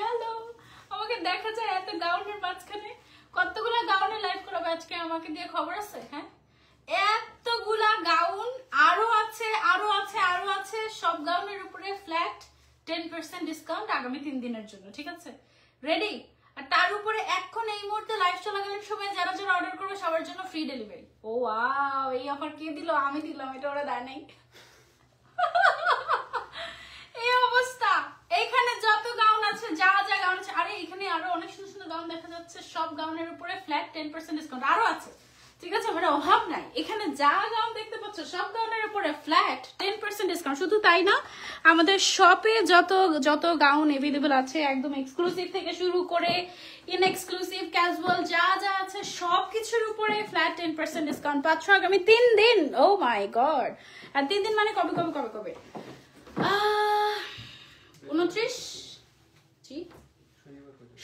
Hello, আমাকে দেখা যায় এত গাউনের মাঝখানে? কতগুলা গাউনে লাইভ করাবে আজকে? আমাকে দিয়ে খবর আছে? হ্যাঁ, এতগুলা গাউন আরো আছে, আরো আছে, আরো আছে। সব গাউনের উপরে ফ্ল্যাট 10% ডিসকাউন্ট আগামী 3 দিনের জন্য, ঠিক আছে? রেডি? আর তার উপরে এখন এই মুহূর্তে লাইভ চলাকালীন সময় যারা যারা অর্ডার করবে সবার জন্য ফ্রি ডেলিভারি। ও ওয়াও, এই অফার কে দিল? আমি দিলাম, এটা ওরা দেয় নাই। এই অবস্থা। এখানে যত গাউন আছে, যা যা গাউন আছে, আরে এখানে আরো অনেক সুন্দর সুন্দর গাউন দেখা যাচ্ছে। সব গাউনের উপরে ফ্ল্যাট 10% ডিসকাউন্ট আরো আছে, ঠিক আছে? মানে অভাব নাই। এখানে যা গাউন দেখতে পাচ্ছ সব গাউনের উপরে ফ্ল্যাট 10% ডিসকাউন্ট। শুধু তাই না, আমাদের শপে যত যত গাউন এভেলেবল আছে, একদম এক্সক্লুসিভ থেকে শুরু করে ইনএক্সক্লুসিভ, ক্যাজুয়াল, যা যা আছে সব কিছুর উপরে ফ্ল্যাট 10% ডিসকাউন্ট পাচ্ছ আগামী 3 দিন। ও মাই গড! আর 3 দিন মানে কবে কবে কবে কবে? 29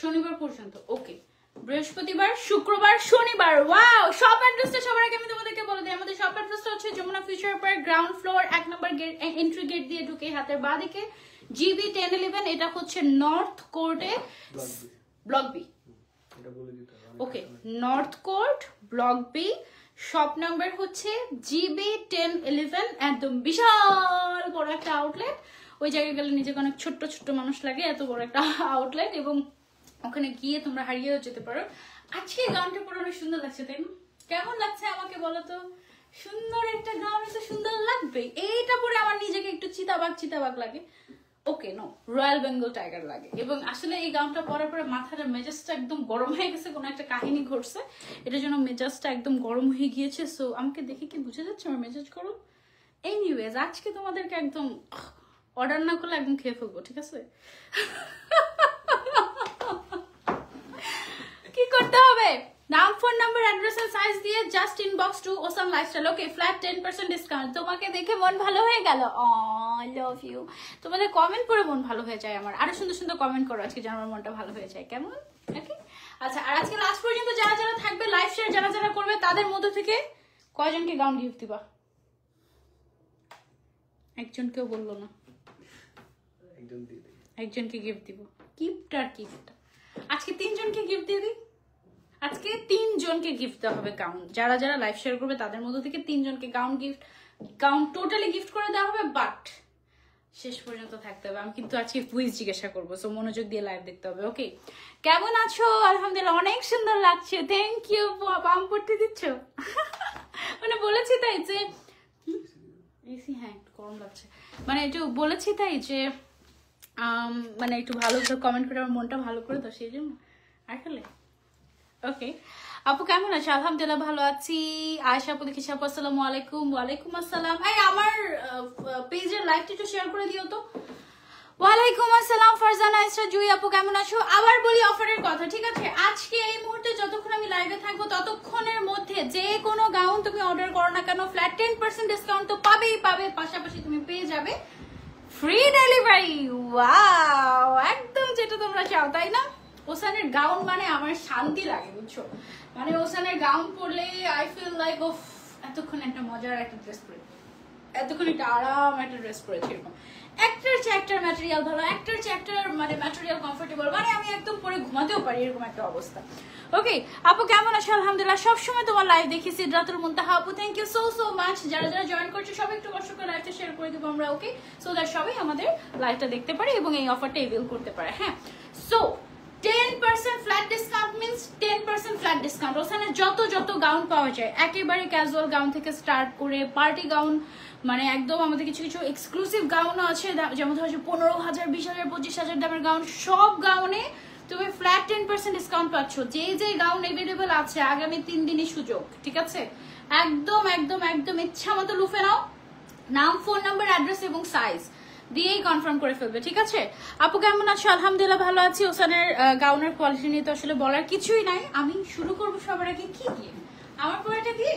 শনিবার পর্যন্ত। ওকে, বৃহস্পতিবার, শুক্রবার, শনিবার। ওয়াও! শপ অ্যাড্রেসটা সবার আগে আমি তোমাদেরকে বলে দিই। আমাদের শপ অ্যাড্রেসটা হচ্ছে Jamuna future park, ground floor, 1 নম্বর গেট, এন্ট্রি গেট দিয়ে ঢুকে হাতের বাঁ দিকে, GB 1011। এটা হচ্ছে নর্থ কোর্টে, block B. Okay, north court, block B. Shop number হচ্ছে GB 1011। একদম বিশাল বড় একটা আউটলেট। ওই জায়গায় গেলে নিজেকে অনেক ছোট্ট ছোট্ট মানুষ লাগে, এত বড় একটা আউটলেট, এবং ওখানে গিয়ে তোমরা হারিয়েও যেতে পারো। আজকে গাউনটা পরে অনেক সুন্দর লাগছে, তাই না? কেমন লাগছে আমাকে বলো তো? সুন্দর একটা গাউন তো সুন্দর লাগবে। এইটা পরে আমার নিজেকে একটু চিতাবাগ চিতাবাগ লাগে। ওকে, নো, রয়্যাল বেঙ্গল টাইগার লাগে। এবং আসলে এই গাউনটা পরার পরে মাথাটা মেজাজটা একদম গরম হয়ে গেছে, কোনো একটা কাহিনী ঘটছে, এটার জন্য মেজাজটা একদম গরম হয়ে গিয়েছে। সো আমাকে দেখে কি বুঝে যাচ্ছে আমার মেজাজ গরম? এনিওয়েজ, আজকে তোমাদেরকে একদম অর্ডার না করলে একদম খেয়ে ফেলবো, ঠিক আছে? কি করতে হবে? নাম, ফোন নাম্বার, অ্যাড্রেস আর সাইজ দিয়ে just inbox to awesome lifestyle. Okay, flat 10% discount. তোমাকে দেখে মন ভালো হয়ে গেল। I love you. তোমাদের কমেন্ট পড়ে মন ভালো হয়ে যায় আমার। আরো সুন্দর সুন্দর কমেন্ট করো আজকে, যেন আমার মনটা ভালো হয়ে যায়। কেমন? ওকে, আচ্ছা। আর আজকে লাস্ট পর্যন্ত যারা যারা থাকবে, লাইভ শেয়ার যারা যারা করবে, তাদের মধ্য থেকে কয়জনকে গাউন গিফট দিবা? একজনকেও বললো না, একজনকে গিফট দিব। গিফট আর গিফট আজকে 3 জনকে গিফট দিয়ে দিই। আজকে 3 জনকে গিফট দেওয়া হবে গাউন। যারা যারা লাইভ শেয়ার করবে তাদের মধ্যে থেকে 3 জনকে গাউন টোটালি গিফট করে দেওয়া হবে। বাট শেষ পর্যন্ত থাকতে হবে। আমি কিন্তু আজকে কুইজ জিজ্ঞাসা করবো, সো মনোযোগ দিয়ে লাইভ দেখতে হবে। ওকে, কেমন আছো? আলহামদুলিল্লাহ, অনেক সুন্দর লাগছে। Thank you. বাম পড়তে দিচ্ছ? মানে বলেছি তাই যে এসি, হ্যাঁ একটু গরম লাগছে, মানে একটু বলেছি তাই যে মানে একটু ভালো করে কমেন্ট করে আমার মনটা ভালো করে দাও, সেই জন্য আসলে। ওকে, আপু কেমন আছো? আলহামদুলিল্লাহ ভালো আছি। আয়েশা আপু দেখেছি। আপু আসসালামু আলাইকুম। ওয়ালাইকুম আসসালাম। এই আমার পেজের লাইভটা একটু শেয়ার করে দিও তো। ওয়ালাইকুম আসসালাম ফারজানা ইসরা জুই আপু কেমন আছো? আবার বলি অফারের কথা, ঠিক আছে? আজকে এই মুহূর্তে যতক্ষণ আমি লাইভে থাকবো ততক্ষণের মধ্যে যে কোনো গাউন তুমি অর্ডার করো না কেন, ফ্ল্যাট 10% ডিসকাউন্ট তো পাবেই পাবে। পাশাপাশি তুমি পেয়ে যাবে ফ্রি ডেলিভারি। ওয়াও, একদম যেটা তোমরা চাও, তাই না? ওসানের গাউন মানে আমার শান্তি লাগে, বুঝছো? মানে ওসানের গাউন পরলে আই ফিল লাইক ওফ, এতক্ষণ একটা মজার একটা ড্রেস পরে, এতক্ষণ একটা আরাম একটা ড্রেস পরেছি। এরকম একটার চেয়ে একটার ম্যাটেরিয়াল ভালো, একটার চেয়ে একটার মানে ম্যাটেরিয়াল কমফোর্টেবল, মানে আমি একদম পরে ঘুমাতেও পারি, এরকম একটা অবস্থা। ওকে আপু কেমন আছো? আলহামদুলিল্লাহ, সবসময় তোমার লাইভ দেখি। সিদ্রাতুল মুনতাহা আপু thank you so so much. যারা যারা জয়েন করছো সবাই একটু কষ্ট করে লাইভটা শেয়ার করে দেবো আমরা, ওকে? সো দ্যাট সবাই আমাদের লাইভটা দেখতে পারে এবং এই অফারটা এভেল করতে পারে। হ্যাঁ, so 10% flat discount means 10% flat discount. ওখানে যত যত গাউন পাওয়া যায়, একেবারে ক্যাজুয়াল গাউন থেকে স্টার্ট করে পার্টি গাউন, মানে একদম আমাদের কিছু কিছু এক্সক্লুসিভ গাউনও আছে, যেমন হচ্ছে 15,000, 20,000, 25,000 দামের গাউন। সব গাউনে তুমি ফ্ল্যাট 10% ডিসকাউন্ট পাচ্ছ। যে যে গাউন এভেলেবল আছে আগামী 3 দিনই সুযোগ, ঠিক আছে? একদম একদম একদম ইচ্ছা মতো লুফে নাও। নাম, ফোন নাম্বার, অ্যাড্রেস এবং সাইজ দিয়েই কনফার্ম করে ফেলবে, ঠিক আছে? আপু কেমন আছো? আলহামদুলিল্লাহ ভালো আছি। ওসানের গাউনের কোয়ালিটি নিয়ে তো আসলে বলার কিছুই নাই। আমি শুরু করবো সবার আগে কি দিয়ে? আমার পরাটা দিয়ে।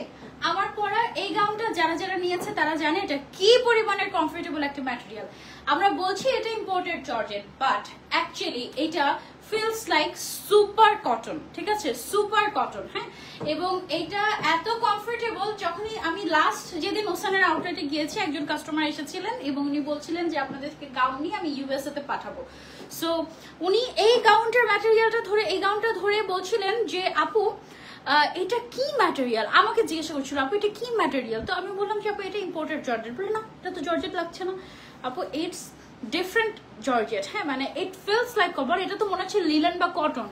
আমার পরা এই গাউনটা যারা যারা নিয়েছে তারা জানে এটা কি পরিমাণের কমফোর্টেবল একটা ম্যাটেরিয়াল। আমরা বলছি এটা ইম্পোর্টেড জর্জেট, বাট অ্যাকচুয়ালি এটা ফিলস লাইক সুপার কটন, ঠিক আছে? সুপার কটন, হ্যাঁ। এবং এটা এত কমফোর্টেবল, যখনই আমি লাস্ট যেদিন ওসানের আউটলেটে গিয়েছি একজন কাস্টমার এসেছিলেন এবং উনি বলছিলেন যে আপনাদেরকে গাউন নিয়ে আমি ইউএসএ তে পাঠাবো। সো উনি এই গাউনটার ম্যাটেরিয়ালটা ধরে বলছিলেন যে আপু এটা কি ম্যাটেরিয়াল, আমাকে জিজ্ঞাসা করছিল আপু এটা কি ম্যাটেরিয়াল। তো আমি বললাম যে আপু এটা ইম্পোর্টেড জর্জেট। বলে না এটা তো জর্জেট লাগছে না আপু, ইটস ডিফারেন্ট জর্জেট। হ্যাঁ মানে ইট ফিলস লাইক কটন, এটা তো মনে হচ্ছে লিলেন বা কটন।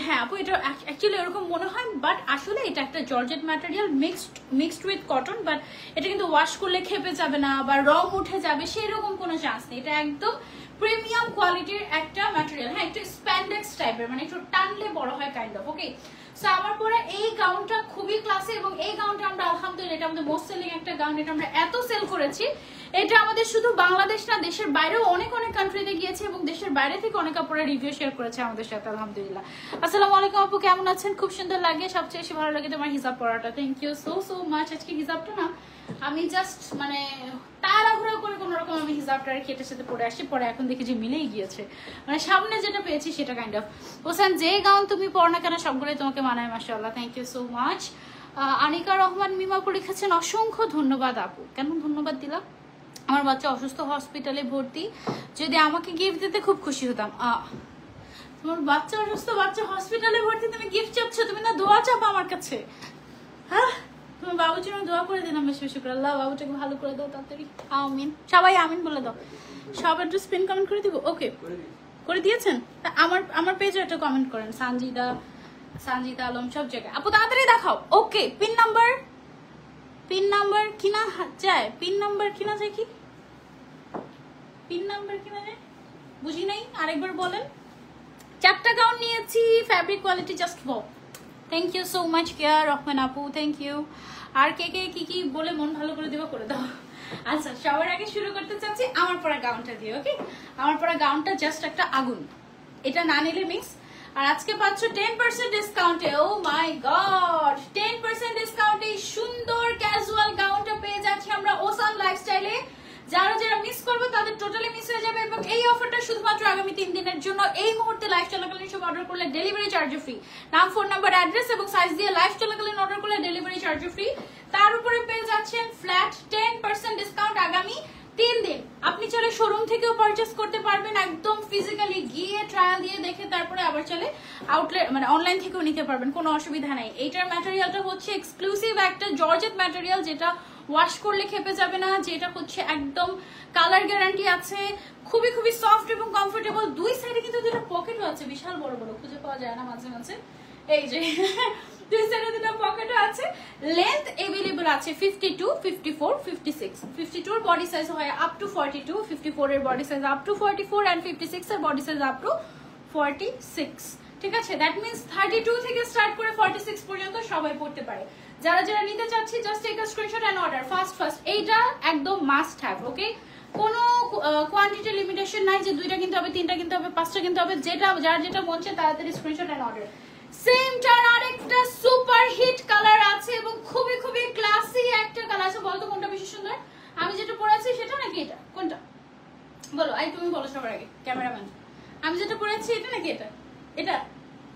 হ্যাঁ আপু এটা অ্যাকচুয়ালি এরকম মনে হয়, বাট আসলে এটা একটা georgette material mixed with cotton. But এটা কিন্তু ওয়াশ করলে খেপে যাবে না বা রং উঠে যাবে সেরকম কোনো চান্স নেই। এটা একদম প্রিমিয়াম কোয়ালিটির একটা ম্যাটেরিয়াল। হ্যাঁ একটু স্প্যান্ডেক্স টাইপের, মানে একটু টানলে বড় হয় কাইন্ড অফ। ওকে সো আমার পরে এই গাউনটা খুবই ক্লাসি, এবং এই গাউনটা আমরা আলহামদুলিল্লাহ এটা আমাদের মোস্ট সেলিং একটা গাউন। এটা আমরা এত সেল করেছি, এটা আমাদের শুধু বাংলাদেশ না দেশের বাইরেও অনেক অনেক কান্ট্রিতে গিয়েছে, এবং দেশের বাইরে থেকে অনেক আপুরা রিভিউ শেয়ার করেছে আমাদের সাথে আলহামদুলিল্লাহ। আসসালামু আলাইকুম আপু, কেমন আছেন? খুব সুন্দর লাগে, সবচেয়ে বেশি ভালো লাগে তোমার হিজাব পরাটা। Thank you so much. আজকে হিজাবটা না আমি জাস্ট মানে তাড়াহুড়ো করে কোনো রকম আমি হিজাবটা কেটে সাথে পরে আসছি, পরে এখন দেখি যে মিলেই গিয়েছে, মানে সামনে যেটা পেয়েছি সেটা কাইন্ড অফ। হোসেন যে গাউন তুমি পরো না কেন সবগুলোই তোমাকে মানায় মাশাআল্লাহ। Thank you so much. Anika Rahman মিমাপু লিখেছেন অসংখ্য ধন্যবাদ আপু। কেন ধন্যবাদ দিলাম? আমার বাচ্চা অসুস্থ, হসপিটালে ভর্তি, যদি আমাকে গিফট দিতে খুব খুশি হতাম। তোমার বাচ্চা অসুস্থ, বাচ্চা হসপিটালে ভর্তি, তুমি গিফট চাচ্ছ? তুমি না দোয়া চাপো আমার কাছে। হ্যাঁ তোমার বাবুর জন্য দোয়া করে দিলাম বেশি বেশি করে, আল্লাহ বাবুটাকে ভালো করে দাও তাড়াতাড়ি। আমিন, সবাই আমিন বলে দাও। সব অ্যাড্রেস পিন কমেন্ট করে দিব। ওকে করে দিয়েছেন? আমার পেজে একটা কমেন্ট করেন, সানজিদা আলম সব জায়গায়। আপু তাড়াতাড়ি দেখাও। ওকে পিন নাম্বার কিনা যায়, পিন নাম্বার কিনা যায়, কি পিন নাম্বার কিনা যায় বুঝি নাই, আরেকবার বলেন। 4টা গাউন নিয়েছি, fabric quality just wow. Thank you so much Keya Rahman আপু, থ্যাংক ইউ। আর কে কি বলে মন ভালো করে দেওয়া করে দাও। আচ্ছা সবার আগে শুরু করতে চাচ্ছি আমার পরা গাউনটা দিয়ে। ওকে আমার পরা গাউনটা জাস্ট একটা আগুন, এটা না নিলে মিক্স। আর আজকে পাচ্ছ 10% ডিসকাউন্টে। ও মাই গড, 10% ডিসকাউন্টে এই সুন্দর ক্যাজুয়াল গাউনটা পেয়ে যাচ্ছি আমরা ওসান লাইফস্টাইলে। যারা মিস করবে তাদের টোটালি মিস হয়ে যাবে, এবং এই অফারটা শুধুমাত্র আগামী 3 দিনের জন্য। এই মুহূর্তে লাইভ চলাকালীন সব অর্ডার করলে ডেলিভারি চার্জ ফ্রি। নাম, ফোন নাম্বার, অ্যাড্রেস এবং সাইজ দিয়ে লাইভ চলাকালীন অর্ডার করলে ডেলিভারি চার্জ ফ্রি। তার উপরে পেয়ে যাচ্ছেন ফ্ল্যাট 10% ডিসকাউন্ট আগামী 3 দিন। আপনি চলে শোরুম থেকেও পারচেস করতে পারবেন, একদম ফিজিক্যালি গিয়ে ট্রায়াল দিয়ে দেখে তারপরে আবার চলে আউটলেট মানে অনলাইন থেকেও নিতে পারবেন, কোনো অসুবিধা নাই। এইটার ম্যাটেরিয়ালটা হচ্ছে এক্সক্লুসিভ একটা জর্জেট ম্যাটেরিয়াল, যেটা ওয়াশ করলে খেপে যাবে না, যেটা হচ্ছে একদম কালার গ্যারান্টি আছে, খুবই খুবই সফট এবং কমফোর্টেবল। দুই সাইডে কিন্তু দুটো পকেটও আছে, বিশাল বড় বড়, খুঁজে পাওয়া যায় না মাঝে মাঝে। এই যে দুই সাইডে দুটো পকেটও আছে। লেন্থ अवेलेबल আছে 52, 54, 56। 52 এর বডি সাইজ হয় আপ টু 42, 54 এর body size up to 44 and 56 এর বডি সাইজ আপ টু 46। ঠিক আছে, দ্যাট মিন্স 32 থেকে স্টার্ট করে 46 পর্যন্ত সবাই পড়তে পারে। যারা নিতে চাচ্ছি just take a screenshot and order fast. এইটা একদম মাস্ট হ্যাভ। ওকে কোনো কোয়ান্টিটি লিমিটেশন নাই যে 2টা কিনতে হবে, 3টা কিনতে হবে, 5টা কিনতে হবে, যার যেটা মন চায় তাড়াতাড়ি স্ক্রিনশট এন্ড অর্ডার। সেমটার আরেকটা সুপার হিট কালার আছে এবং খুবই খুবই ক্লাসি একটা কালার আছে। বলতো কোনটা বেশি সুন্দর? আমি যেটা পরে আছি সেটা নাকি এটা? কোনটা বলো, তুমি বলো সবার আগে, ক্যামেরাম্যান। আমি যেটা পরে আছি এটা নাকি এটা? এটা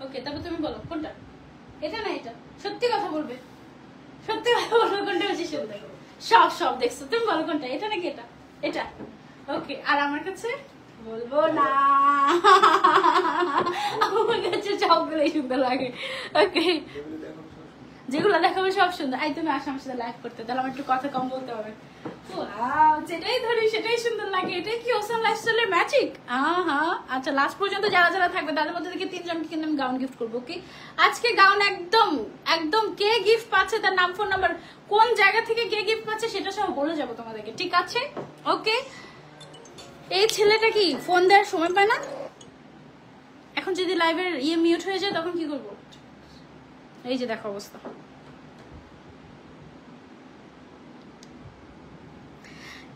ওকে, তারপর তুমি বলো কোনটা, এটা না এটা? সত্যি কথা বলবে, সত্যি কথা বলবে, কোনটা বেশি সুন্দর? সব দেখছো, তুমি বলো কোনটা, এটা নাকি এটা? এটা ওকে। আর আমার কাছে বলবো না, আমার কাছে সবগুলোই সুন্দর লাগে। ওকে যেগুলো দেখাবো সব সুন্দর। তুমি আসো আমার সাথে লাইভ করতে, তাহলে আমার একটু কথা কম বলতে হবে। যেটাই ধরি সেটাই সুন্দর লাগে। এটাই কি ওসান লাইফস্টাইলের ম্যাজিক? আচ্ছা লাস্ট পর্যন্ত যারা থাকবে তাদের মধ্যে থেকে 3 জনকে কিন্তু আমি গাউন গিফট করবো। কি আজকে গাউন একদম কে গিফট পাচ্ছে, তার নাম, ফোন নাম্বার, কোন জায়গা থেকে কে গিফট পাচ্ছে সেটা সব বলে যাবো তোমাদেরকে, ঠিক আছে? ওকে এই ছেলেটা কি ফোন দেওয়ার সময় পায় না? এখন যদি লাইভের মিউট হয়ে যায় তখন কি করবো? এই যে দেখো অবস্থা।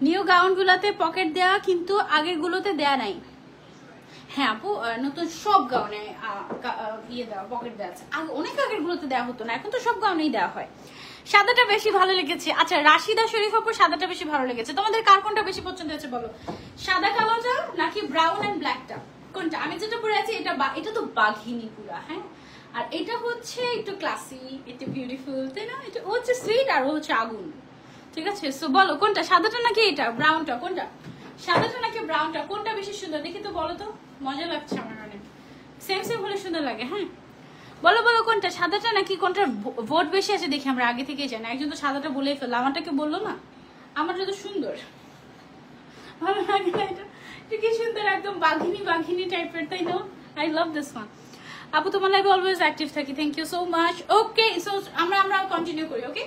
নিউ গাউন গুলাতে পকেট দেয়া, কিন্তু আগের গুলোতে দেয়া নাই। হ্যাঁ আপু নতুন সব গাউনে দেওয়া পকেট দেওয়া আছে। অনেক আগের গুলোতে দেওয়া হতো না, এখন তো সব গাউনেই দেওয়া হয়। সাদাটা বেশি ভালো লেগেছে। আচ্ছা রাশিদা শরীফ আপু সাদাটা বেশি ভালো লেগেছে। তোমাদের কার কোনটা বেশি পছন্দ হয়েছে বলো? সাদা কালোটা নাকি ব্রাউন এন্ড ব্ল্যাকটা? কোনটা? আমি যেটা পরে আছি এটা তো বাঘিনী পুরা। হ্যাঁ আর এটা হচ্ছে একটু ক্লাসি, একটু বিউটিফুল, তাই না? এটা ও হচ্ছে সুইট আর ও হচ্ছে আগুন। ঠিক আছে, সো বলো কোনটা, সাদাটা নাকি এটা ব্রাউনটা? কোনটা সাদাটা নাকি ব্রাউনটা, কোনটা বেশি সুন্দর দেখি তো, বলো তো। মজা লাগছে আমার অনেক। সেম সেম হলে সুন্দর লাগে। হ্যাঁ বলো বলো কোনটা, সাদাটা নাকি কোনটা ভোট বেশি আছে দেখি, আমরা আগে থেকেই জানি। একজন তো সাদাটা বলেই ফেললো, আমারটাকে বললো না। আমারটা তো সুন্দর, ভালো লাগে না এটা? এটা কি সুন্দর, একদম বাঘিনী বাঘিনী টাইপের, তাই না? I love this one. আপু তোমার লাইফে অলওয়েজ অ্যাক্টিভ থাকি, thank you so much. Okay so আমরা কন্টিনিউ করি। ওকে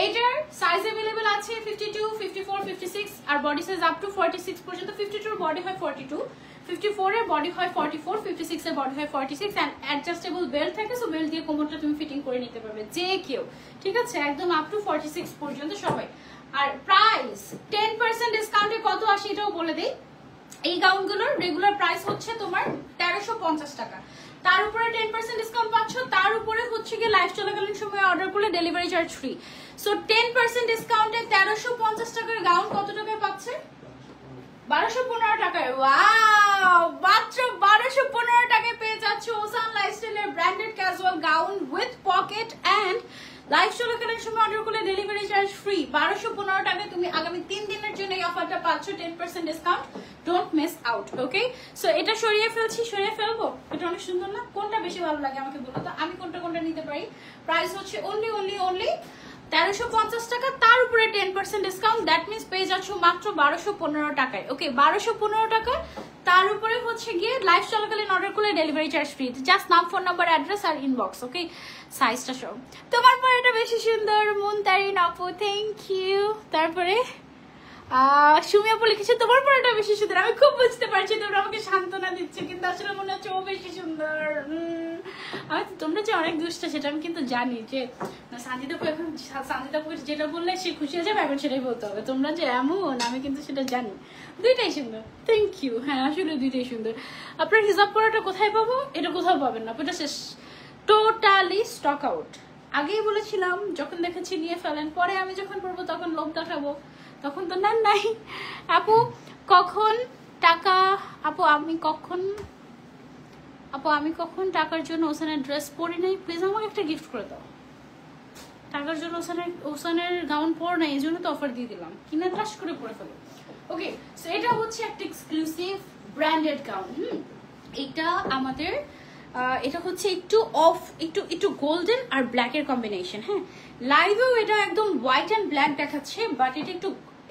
এটার সাইজ अवेलेबल আছে 52, 54, 56 আর বডি সাইজ আপ টু 46 পর্যন্ত। 52 এর বডি হয় 42, 54 এর বডি হয় 44, 56 এর বডি হয় 46 এন্ড অ্যাডজাস্টেবল বেল্ট থাকে, সো বেল্ট দিয়ে কোমরটা তুমি ফিটিং করে নিতে পারবে যে কেউ, ঠিক আছে? একদম আপ টু 46 পর্যন্ত সবাই। আর প্রাইস 10% ডিসকাউন্টে কত আসে এটাও বলে দেই। এই গাউনগুলোর রেগুলার প্রাইস হচ্ছে তোমার 1350 টাকা, তার উপরে 10% ডিসকাউন্ট পাচ্ছ, তার উপরে হচ্ছে কি লাইভ চলাকালীন সময় অর্ডার করলে ডেলিভারি চার্জ ফ্রি। সো 10% ডিসকাউন্টে 1350 টাকার গাউন কত টাকায় পাচ্ছে? 1215 টাকায়। ওয়াও, মাত্র 1215 টাকায় পেয়ে যাচ্ছ ওসান লাইফস্টাইলের branded casual gown with pocket and live চলাকালীন সময় অর্ডার করলে ডেলিভারি চার্জ ফ্রি। 1215 টাকায় তুমি আগামী 3 দিনের জন্য এই অফারটা পাচ্ছ, 10% discount. Don't miss out. Okay so এটা সরিয়ে সরিয়ে ফেলবো। এটা অনেক সুন্দর না? কোনটা বেশি ভালো লাগে আমাকে বলো তো, আমি কোনটা নিতে পারি। প্রাইস হচ্ছে অনলি 1350 টাকা, তার উপরে 10% ডিসকাউন্ট, দ্যাট মিন্স পেয়ে যাচ্ছ মাত্র 1215 টাকায়। ওকে 1215 টাকা, তার উপরে হচ্ছে গিয়ে লাইভ চলাকালীন অর্ডার করলে ডেলিভারি চার্জ ফ্রি। জাস্ট নাম, ফোন নাম্বার, অ্যাড্রেস আর ইনবক্স। ওকে সাইজটা সব। তোমার পরে এটা বেশি সুন্দর মুনতারিন আপু, থ্যাংক ইউ। তারপরে সুমি আপু লিখেছে তোমার পরেটা বেশি সুন্দর। আমি খুব বুঝতে পারছি তোমরা আমাকে সান্ত্বনা দিচ্ছে, কিন্তু আসলে মনে হচ্ছে ও বেশি সুন্দর। আমি তোমরা যে অনেক দুষ্ট সেটা আমি কিন্তু জানি, যে সানজিদা আপু যেটা বললে সে খুশি হয়ে যাবে, এখন সেটাই বলতে হবে। তোমরা যে এমন, আমি কিন্তু সেটা জানি। দুইটাই সুন্দর, থ্যাংক ইউ। হ্যাঁ আসলে দুইটাই সুন্দর। আপনার হিসাব করাটা কোথায় পাবো? এটা কোথাও পাবেন না, এটা শেষ, টোটালি স্টক আউট। আগেই বলেছিলাম যখন দেখেছি নিয়ে ফেলেন, পরে আমি যখন পড়বো তখন লোক দেখাবো, তখন তো নাই। আপু কখন টাকা, আমি কখন টাকার জন্য ওসানের ড্রেস পরি নাই? প্লিজ আমাকে একটা গিফট করে দাও। টাকার জন্য ওসানের গাউন পর নাই, এই জন্য তো অফার দিয়ে দিলাম, কিনে ট্রাশ করে পরে ফেলো। ওকে সো এটা হচ্ছে একটা এক্সক্লুসিভ ব্র্যান্ডেড গাউন। এটা আমাদের এটা হচ্ছে একটু গোল্ডেন আর ব্ল্যাক এর কম্বিনেশন। হ্যাঁ লাইভেও এটা একদম হোয়াইট অ্যান্ড ব্ল্যাক দেখাচ্ছে, বাট এটা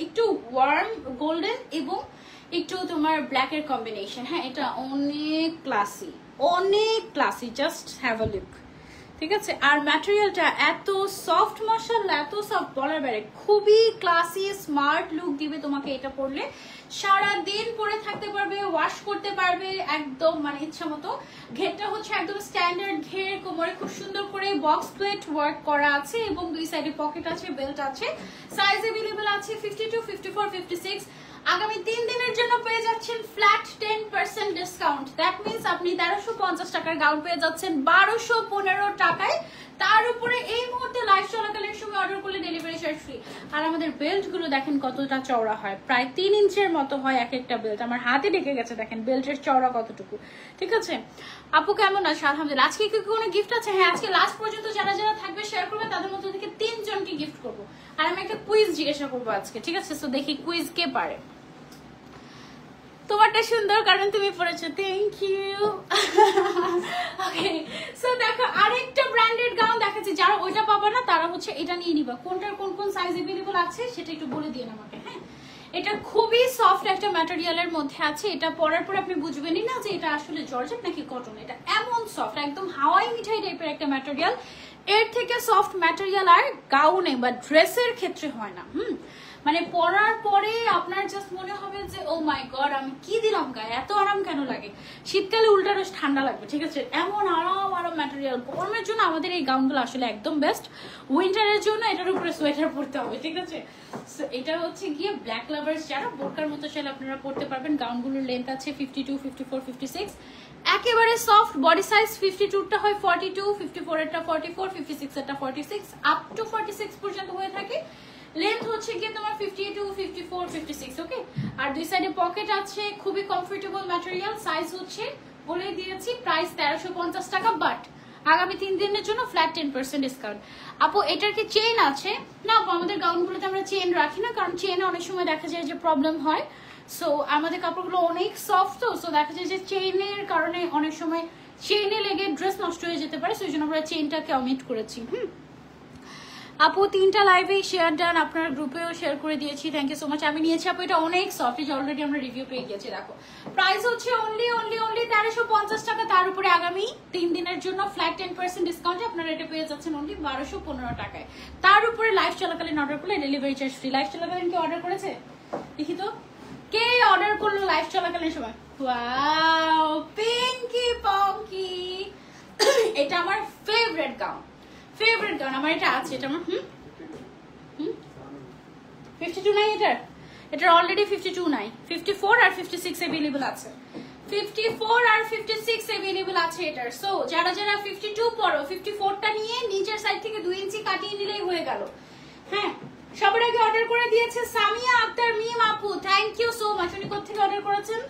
একটু ওয়ার্ম গোল্ডেন এবং একটু তোমার ব্ল্যাক এর কম্বিনেশন। হ্যাঁ এটা অনেক classy, just have a look, ঠিক আছে? আর ম্যাটেরিয়ালটা এত সফট, মাশাআল্লাহ এত সফট বলার বাইরে, খুবই ক্লাসি স্মার্ট লুক দিবে তোমাকে এটা পরলে। সারা দিন পরে থাকতে পারবে, ওয়াশ করতে পারবে একদম মানে ইচ্ছা মতো। ঘেরটা হচ্ছে একদম স্ট্যান্ডার্ড ঘের, কোমরে খুব সুন্দর করে বক্স প্লেট ওয়ার্ক করা আছে এবং দুই সাইডে পকেট আছে, বেল্ট আছে। সাইজ अवेलेबल আছে 52, 54, 56। আগামী 3 দিনের জন্য পেয়ে যাচ্ছেন ফ্ল্যাট 10% ডিসকাউন্ট। দ্যাট মিন্স আপনি 1350 টাকার গাউন পেয়ে যাচ্ছেন 1215 টাকায়, তার উপরে এই মুহূর্তে লাইভ চলাকালীন সময় অর্ডার করলে ডেলিভারি চার্জ ফ্রি। আর আমাদের বেল্ট গুলো দেখেন কতটা চওড়া হয়, প্রায় 3 ইঞ্চের মতো হয় এক একটা বেল্ট। আমার হাতে ঢেকে গেছে, দেখেন বেল্টের চওড়া কতটুকু, ঠিক আছে? আপু কেমন আছে? আলহামদুলিল্লাহ। আজকে কি কোনো গিফট আছে? হ্যাঁ আজকে লাস্ট পর্যন্ত যারা থাকবে শেয়ার করবে, তাদের মধ্যে থেকে 3 জনকে গিফট করবো। আর আমি একটা কুইজ জিজ্ঞাসা করবো আজকে, ঠিক আছে? সো দেখি কুইজ কে পারে। তোমারটা সুন্দর কারণ তুমি পড়েছো, থ্যাংক ইউ। ওকে সো দেখো আরেকটা ব্র্যান্ডেড গাউন দেখাচ্ছি, যারা ওইটা পাবে না তারা হচ্ছে এটা নিয়ে নিবা। কোনটার কোন সাইজ अवेलेबल আছে সেটা একটু বলে দিন আমাকে। হ্যাঁ এটা খুবই সফট একটা ম্যাটেরিয়ালের মধ্যে আছে, এটা পরার পর আপনি বুঝবেনই না যে এটা আসলে জর্জেট নাকি কটন। এটা এমন সফট, একদম হাওয়াই মিঠাই টাইপের একটা ম্যাটেরিয়াল। এর থেকে সফট ম্যাটেরিয়াল আর গাউনে বা ড্রেসের ক্ষেত্রে হয় না। মানে পরার পরে আপনার জাস্ট মনে হবে যে ও মাই গড আমি কি দিলাম গায়ে, এত আরাম কেন লাগে। শীতকালে উল্টা বেশ ঠান্ডা লাগবে, ঠিক আছে? এমন আরাম ম্যাটেরিয়াল। গরমের জন্য আমাদের এই গাউনগুলো আসলে একদম বেস্ট, উইন্টারের জন্য এটার উপরে সোয়েটার পরতে হবে, ঠিক আছে? সো এটা হচ্ছে গিয়ে ব্ল্যাক লাভার্স যারা বোরকার মতো চাইলে আপনারা পরতে পারবেন। গাউনগুলোর লেন্থ আছে 52, 54, 56। একেবারে সফট বডি সাইজ 52টা হয় 42, 54 এরটা 44, 56 এরটা 46, আপ টু 46 পর্যন্ত হয়ে থাকে। লেন্থ হচ্ছে গিয়ে তোমার 52, 54, 56। ওকে আর দুই সাইডে পকেট আছে, খুবই কমফোর্টেবল ম্যাটেরিয়াল। সাইজ হচ্ছে বলে দিয়েছি, প্রাইস 1350 টাকা, বাট আগামী 3 দিনের জন্য ফ্ল্যাট 10% ডিসকাউন্ট। আপু এটার কি চেইন আছে? না আপু আমাদের গাউনগুলোতে আমরা চেইন রাখি না, কারণ চেইনে অনেক সময় দেখা যায় যে প্রবলেম হয়। সো আমাদের কাপড়গুলো অনেক সফট, তো সো দেখা যায় যে চেইনের কারণে অনেক সময় চেইনে লেগে ড্রেস নষ্ট হয়ে যেতে পারে, সেই জন্য আমরা চেইনটাকে অমিট করেছি। আপু 3টা লাইভে শেয়ার ডান, আপনার গ্রুপেও শেয়ার করে দিয়েছি, থ্যাংক ইউ সো মাচ। আমি নিয়েছি আপু, এটা অনেক সফট, এটা অলরেডি আমরা রিভিউ পেয়ে গেছি। দেখো প্রাইস হচ্ছে অনলি 1350 টাকা, তার উপরে আগামী 3 দিনের জন্য ফ্ল্যাট 10% ডিসকাউন্টে আপনারা এটা পেয়ে যাচ্ছেন অনলি 1215 টাকায়। তার উপরে লাইভ চলাকালীন অর্ডার করলে ডেলিভারি চার্জ ফ্রি। লাইভ চলাকালীন কি অর্ডার করেছে দেখি তো, কে অর্ডার করলো লাইভ চলাকালীন সময়? ওয়াও, পিঙ্কি পঙ্কি, এটা আমার ফেভারিট গাউন, ফেভারিট গাউন আমার এটা আছে, এটা আমার 52 নাই, এটার অলরেডি 52 নাই, 54 আর 56 अवेलेबल আছে, 54 আর 56 अवेलेबल আছে এটার। সো যারা যারা 52 পরো, 54টা নিয়ে নিচের সাইড থেকে 2 ইঞ্চি কাটিয়ে নিলেই হয়ে গেল। হ্যাঁ, সবার আগে অর্ডার করে দিয়েছে সামিয়া আক্তার মিম আপু, থ্যাংক ইউ সো মাচ। উনি কোথা থেকে অর্ডার করেছেন?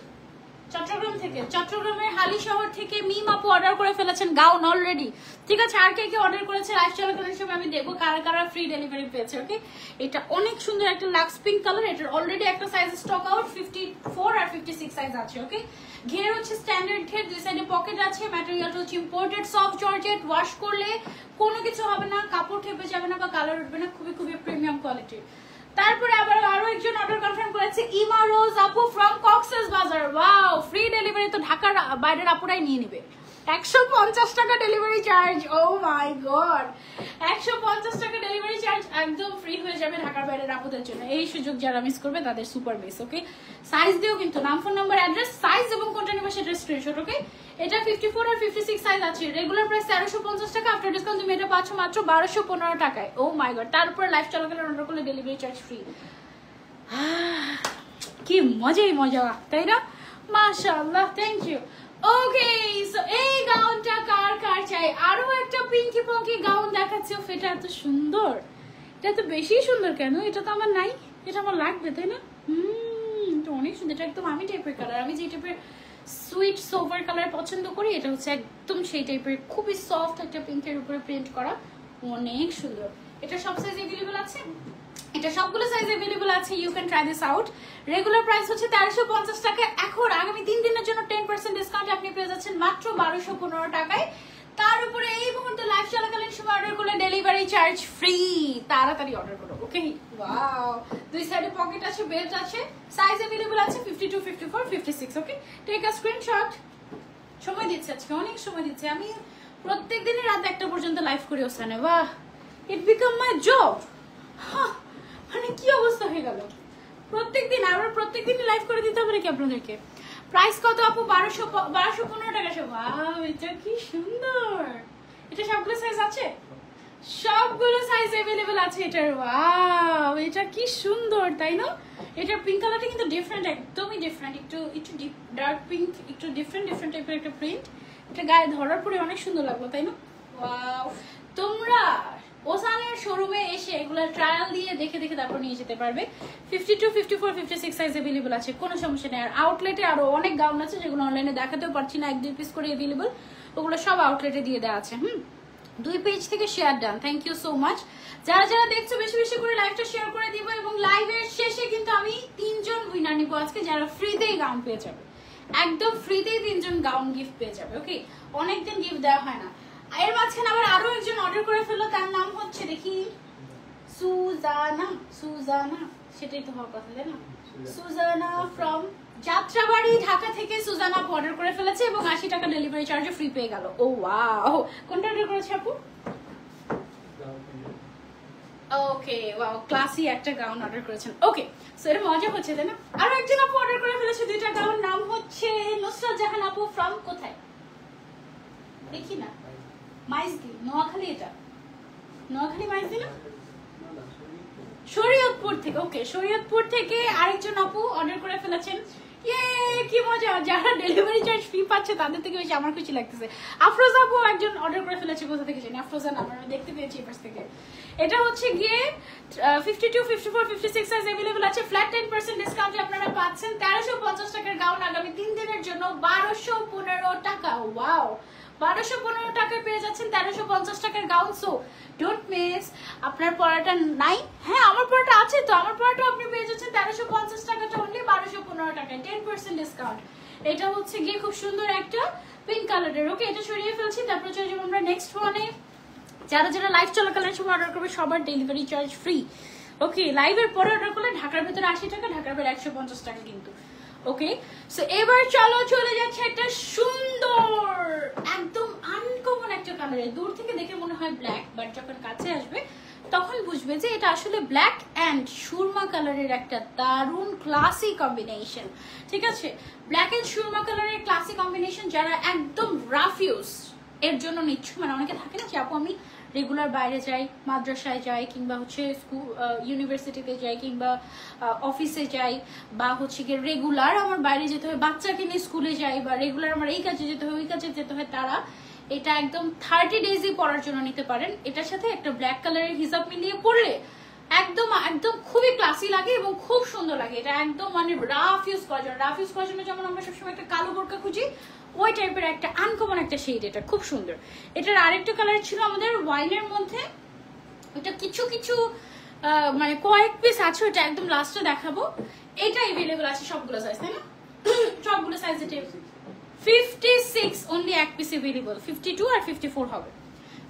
চট্টগ্রাম থেকে, চট্টগ্রামের হালি শহর থেকে মিম আপু অর্ডার করে ফেলেছেন গাউন অলরেডি। ঠিক আছে, আর কে কে অর্ডার করেছে লাইভ চলাকালীন সময় আমি দেখবো কারা কারা ফ্রি ডেলিভারি পেয়েছে। ওকে, এটা অনেক সুন্দর একটা লাক্স পিঙ্ক কালার, এটার অলরেডি একটা সাইজ স্টক আউট, 54 আর 56 সাইজ আছে। ওকে, ঘের হচ্ছে স্ট্যান্ডার্ড ঘের, দুই সাইডে পকেট আছে, ম্যাটেরিয়ালটা হচ্ছে ইম্পোর্টেড সফট জর্জেট, ওয়াশ করলে কোনো কিছু হবে না, কাপড় খেপে যাবে না বা কালার উঠবে না, খুবই খুবই প্রিমিয়াম কোয়ালিটির। তারপরে আবার আরো একজন অর্ডার কনফার্ম করেছে ইমা রোজ আপু ফ্রম কক্সেস বাজার। ওয়াও, ফ্রি ডেলিভারি তো ঢাকার বাইরের আপুরাই নিয়ে নিবে। 150 টাকা ডেলিভারি চার্জ, ও মাই গড, 150 টাকা ডেলিভারি চার্জ একদম ফ্রি হয়ে যাবে ঢাকার বাইরের আপুদের জন্য। এই সুযোগ যারা মিস করবে তাদের সুপার মিস। ওকে, সাইজ দিও কিন্তু, নাম ফোন নাম্বার অ্যাড্রেস সাইজ এবং কোনটা নেবে সেটা স্ক্রিনশট। ওকে, এটা 54 আর 56 সাইজ আছে, রেগুলার প্রাইস 1350 টাকা, আফটার ডিসকাউন্ট তুমি এটা পাচ্ছ মাত্র 1215 টাকায়। ও মাই গড, তার উপরে লাইভ চলাকালীন অর্ডার করলে ডেলিভারি চার্জ ফ্রি। কি মজাই মজা, তাই না? মাশাআল্লাহ, থ্যাংক ইউ। ওকে, সো এই গাউনটা কার কার চাই? আরো একটা পিঙ্কি পঙ্কি গাউন দেখাচ্ছে, এটা এত সুন্দর, এটা তো বেশি সুন্দর কেন? এটা তো আমার নাই, এটা আমার লাগবে, তাই না? এটা অনেক সুন্দর, এটা একদম আমি টাইপের কালার, আমি যে টাইপের সুইট সোভার কালার পছন্দ করি, এটা হচ্ছে একদম সেই টাইপের, খুবই সফট একটা পিঙ্কের উপরে প্রিন্ট করা, অনেক সুন্দর। এটা সব সাইজ अवेलेबल আছে, এটা সবগুলো সাইজ अवेलेबल আছে, you can try this out. Regular price হচ্ছে 1350 টাকা, এখন আগামী 3 দিনের জন্য 10% ডিসকাউন্ট আপনি পেয়ে যাচ্ছেন মাত্র 1215 টাকায়। তার উপরে এই মুহূর্তে লাইভ চলাকালীন সময় অর্ডার করলে ডেলিভারি চার্জ ফ্রি, তাড়াতাড়ি অর্ডার করো। ওকে, ওয়াও, দুই সাইডে পকেট আছে, বেল্ট আছে, সাইজ अवेलेबल আছে 52, 54, 56। ওকে, টেক আ স্ক্রিনশট। সময় দিচ্ছে আজকে, অনেক সময় দিচ্ছে, আমি প্রত্যেকদিনই রাত 1টা পর্যন্ত লাইভ করি ওখানে। বাহ, ইট বিকাম মাই জব। মানে কি অবস্থা হয়ে গেল, প্রত্যেকদিন আমরা প্রত্যেকদিনই লাইভ করে দিতে হবে নাকি আপনাদেরকে? প্রাইস কত আপু? 1215 টাকা সব। ওয়াও, এটা কি সুন্দর, এটা সবগুলো সাইজ আছে, সবগুলো সাইজ अवेलेबल আছে এটার। ওয়াও, এটা কি সুন্দর, তাই না? এটার পিঙ্ক কালারটা কিন্তু ডিফারেন্ট, একদমই ডিফারেন্ট, একটু ডিপ ডার্ক পিঙ্ক, একটু ডিফারেন্ট টাইপের একটা প্রিন্ট। এটা গায়ে ধরার পরে অনেক সুন্দর লাগলো, তাই না? ওয়াও, তোমরা ওসানের শোরুমে এসে এগুলা ট্রায়াল দিয়ে দেখে দেখে তারপর নিয়ে যেতে পারবে। 52, 54, 56 সাইজ अवेलेबल আছে, কোনো সমস্যা নেই। আর আউটলেটে আরো অনেক গাউন আছে যেগুলো অনলাইনে দেখাতেও পারছি না, 1-2 পিস করে अवेलेबल, ওগুলো সব আউটলেটে দিয়ে দেওয়া আছে। 2 পেজ থেকে share done, thank you so much. যারা যারা দেখছো বেশি বেশি করে লাইভটা শেয়ার করে দিব, এবং লাইভের শেষে কিন্তু আমি 3 জন উইনার নিব আজকে, যারা ফ্রিতেই গাউন পেয়ে যাবে, একদম ফ্রিতেই 3 জন গাউন গিফট পেয়ে যাবে। ওকে, অনেকদিন গিফট দেওয়া হয় না। এর মাঝখানে আবার আরো একজন অর্ডার করে ফেললো, তার নাম হচ্ছে দেখি সুজানা, সেটাই তো হওয়ার কথা, তাই না? সুজানা ফ্রম যাত্রাবাড়ি ঢাকা থেকে সুজানা অর্ডার করে ফেলেছে এবং 80 টাকা ডেলিভারি চার্জে ফ্রি পেয়ে গেল। ও ওয়াও, কোনটা অর্ডার করেছে আপু? ওকে, ওয়াও, ক্লাসি একটা গাউন অর্ডার করেছেন। ওকে, সো এটা মজা হচ্ছে, তাই না? আরো একজন আপু অর্ডার করে ফেলেছে 2টা গাউন, নাম হচ্ছে নুসরাত জাহান আপু ফ্রম কোথায় দেখি না, মাইজদি, নোয়াখালী। এটা নোয়াখালী মাইজদি না, শরীয়তপুর থেকে। ওকে, শরীয়তপুর থেকে আরেকজন আপু অর্ডার করে ফেলেছেন। ইয়ে, কি মজা, যারা ডেলিভারি চার্জ ফ্রি পাচ্ছে তাদের থেকে বেশি আমার খুশি লাগতেছে। আফরোজা আপু একজন অর্ডার করে ফেলেছে, কোথা থেকে জানি, আফরোজা নাম আমি দেখতে পেয়েছি এপাশ থেকে। এটা হচ্ছে গিয়ে 52, 54, 56 সাইজ अवेलेबल আছে, ফ্ল্যাট 10% ডিসকাউন্টে আপনারা পাচ্ছেন 1350 টাকার গাউন আগামী 3 দিনের জন্য 1215 টাকা। ওয়াও, 1215 টাকায় পেয়ে যাচ্ছেন 1350 টাকার গাউন। So don't miss. আপনার পড়াটা নাই? হ্যাঁ আমার পড়াটা আছে তো, আমার পড়াটা আপনি পেয়ে যাচ্ছেন 1350 টাকাটা অনলি 1215 টাকায়, 10% ডিসকাউন্ট। এটা হচ্ছে গিয়ে খুব সুন্দর একটা পিঙ্ক কালারের। ওকে, এটা সরিয়ে ফেলছি, তারপর চলে যাবো আমরা নেক্সট ওয়ানে। যারা যারা লাইভ চলাকালীন সময় অর্ডার করবে সবার ডেলিভারি চার্জ ফ্রি। ওকে, লাইভের পরে অর্ডার করলে ঢাকার ভেতরে 80 টাকা, ঢাকার বাইরে 150 টাকা কিন্তু। ওকে, সো এবার চলো চলে যাচ্ছে একটা সুন্দর একদম আনকমন একটা কালারে। দূর থেকে দেখে মনে হয় ব্ল্যাক, বাট যখন কাছে আসবে তখন বুঝবে যে এটা আসলে ব্ল্যাক অ্যান্ড সুরমা কালারের একটা দারুণ ক্লাসি কম্বিনেশন। ঠিক আছে, ব্ল্যাক অ্যান্ড সুরমা কালারের ক্লাসি কম্বিনেশন যারা একদম রাফ ইউজ এর জন্য নিচ্ছ, মানে অনেকে থাকে না যে আপু আমি রেগুলার বাইরে যাই, মাদ্রাসায় যাই, কিংবা হচ্ছে স্কুল ইউনিভার্সিটিতে যাই, কিংবা অফিসে যাই, বা হচ্ছে গিয়ে রেগুলার আমার বাইরে যেতে হয়, বাচ্চাকে নিয়ে স্কুলে যাই, বা রেগুলার আমার এই কাজে যেতে হয় ওই কাজে যেতে হয়, তারা এটা একদম 30 ডেজই পরার জন্য নিতে পারেন। এটার সাথে একটা ব্ল্যাক কালারের হিজাব মিলিয়ে পরলে একদম একদম খুবই ক্লাসি লাগে এবং খুব সুন্দর লাগে। এটা একদম মানে রাফ ইউজ করার জন্য, রাফ ইউজ করার জন্য যেমন আমরা সবসময় একটা কালো বোরকা খুঁজি, ওই টাইপের একটা আনকমন একটা শেড। এটা খুব সুন্দর। এটার আরেকটা কালার ছিল আমাদের ওয়াইনের মধ্যে, এটা কিছু কিছু মানে কয়েক পিস আছে, ওটা একদম লাস্টে দেখাবো। এটা अवेलेबल আছে সবগুলো সাইজ, তাই না? সবগুলো সাইজ। এটা 56 অনলি এক পিস अवेलेबल, 52 আর 54 হবে,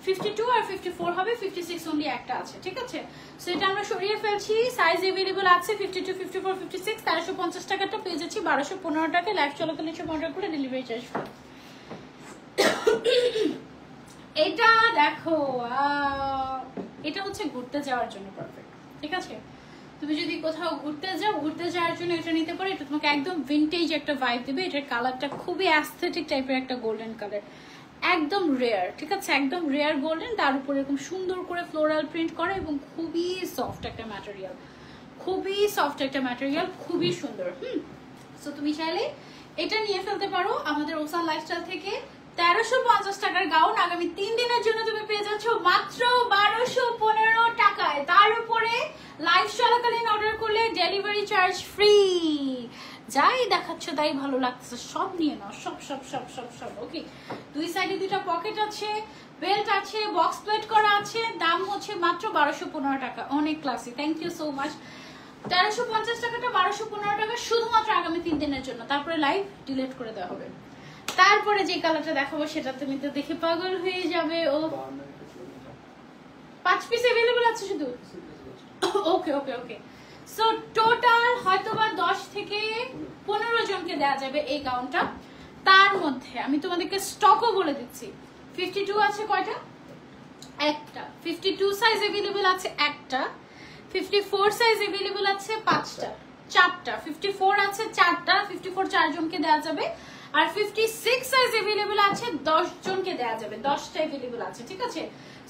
52 আর 54 হবে, 56 অনলি একটা আছে। ঠিক আছে, সো এটা আমরা সরিয়ে ফেলছি। সাইজ अवेलेबल আছে 52, 54, 56। 1350 টাকাটা পেয়ে যাচ্ছি 1215 টাকায়। লাইভ চলাকালীন সময় অর্ডার করে ডেলিভারি চার্জ। এটা দেখো, এটা হচ্ছে ঘুরতে যাওয়ার জন্য পারফেক্ট। ঠিক আছে, তুমি যদি কোথাও ঘুরতে যাও, ঘুরতে যাওয়ার জন্য এটা নিতে পারো। এটা তোমাকে একদম ভিন্টেজ একটা ভাইব দেবে। এটার কালারটা খুবই অ্যাস্থেটিক টাইপের একটা গোল্ডেন কালার, একদম রেয়ার। ঠিক আছে, একদম রেয়ার গোল্ডেন, তার উপর এরকম সুন্দর করে ফ্লোরাল প্রিন্ট করা এবং খুবই সফট একটা ম্যাটেরিয়াল, খুবই সফট একটা ম্যাটেরিয়াল, খুবই সুন্দর। সো তুমি চাইলে এটা নিয়ে ফেলতে পারো আমাদের ওসান লাইফস্টাইল থেকে। 1350 টাকার গাউন আগামী 3 দিনের জন্য তুমি পেয়ে যাচ্ছ মাত্র 1215 টাকায়। তার উপরে লাইভ চলাকালীন অর্ডার করলে ডেলিভারি চার্জ ফ্রি। যাই দেখাচ্ছ তাই ভালো লাগছে, সব নিয়ে নাও, সব সব সব সব সব। ওকে, দুই সাইডে দুইটা পকেট আছে, বেল্ট আছে, বক্স প্লেট করা আছে। দাম হচ্ছে মাত্র 1215 টাকা, অনেক classy. Thank you so much. 1350 টাকাটা 1215 টাকা শুধুমাত্র আগামী 3 দিনের জন্য, তারপরে লাইভ ডিলিট করে দেওয়া হবে। তারপরে যে কালারটা দেখাবো সেটা তুমি তো দেখে পাগল হয়ে যাবে। ও 5 পিস अवेलेबल আছে শুধু। ওকে ওকে ওকে, সো টোটাল হয়তোবা 10 থেকে 15 জনকে দেওয়া যাবে এই গাউনটা। তার মধ্যে আমি তোমাদেরকে স্টকও বলে দিচ্ছি। 52 আছে কয়টা? একটা। 52 সাইজ अवेलेबल আছে একটা। 54 সাইজ अवेलेबल আছে 5টা, 4টা। 54 আছে 4টা, 54 4 জনকে দেওয়া যাবে। আর 56 সাইজ अवेलेबल আছে 10 জনকে দেওয়া যাবে, 10টা अवेलेबल আছে। ঠিক আছে,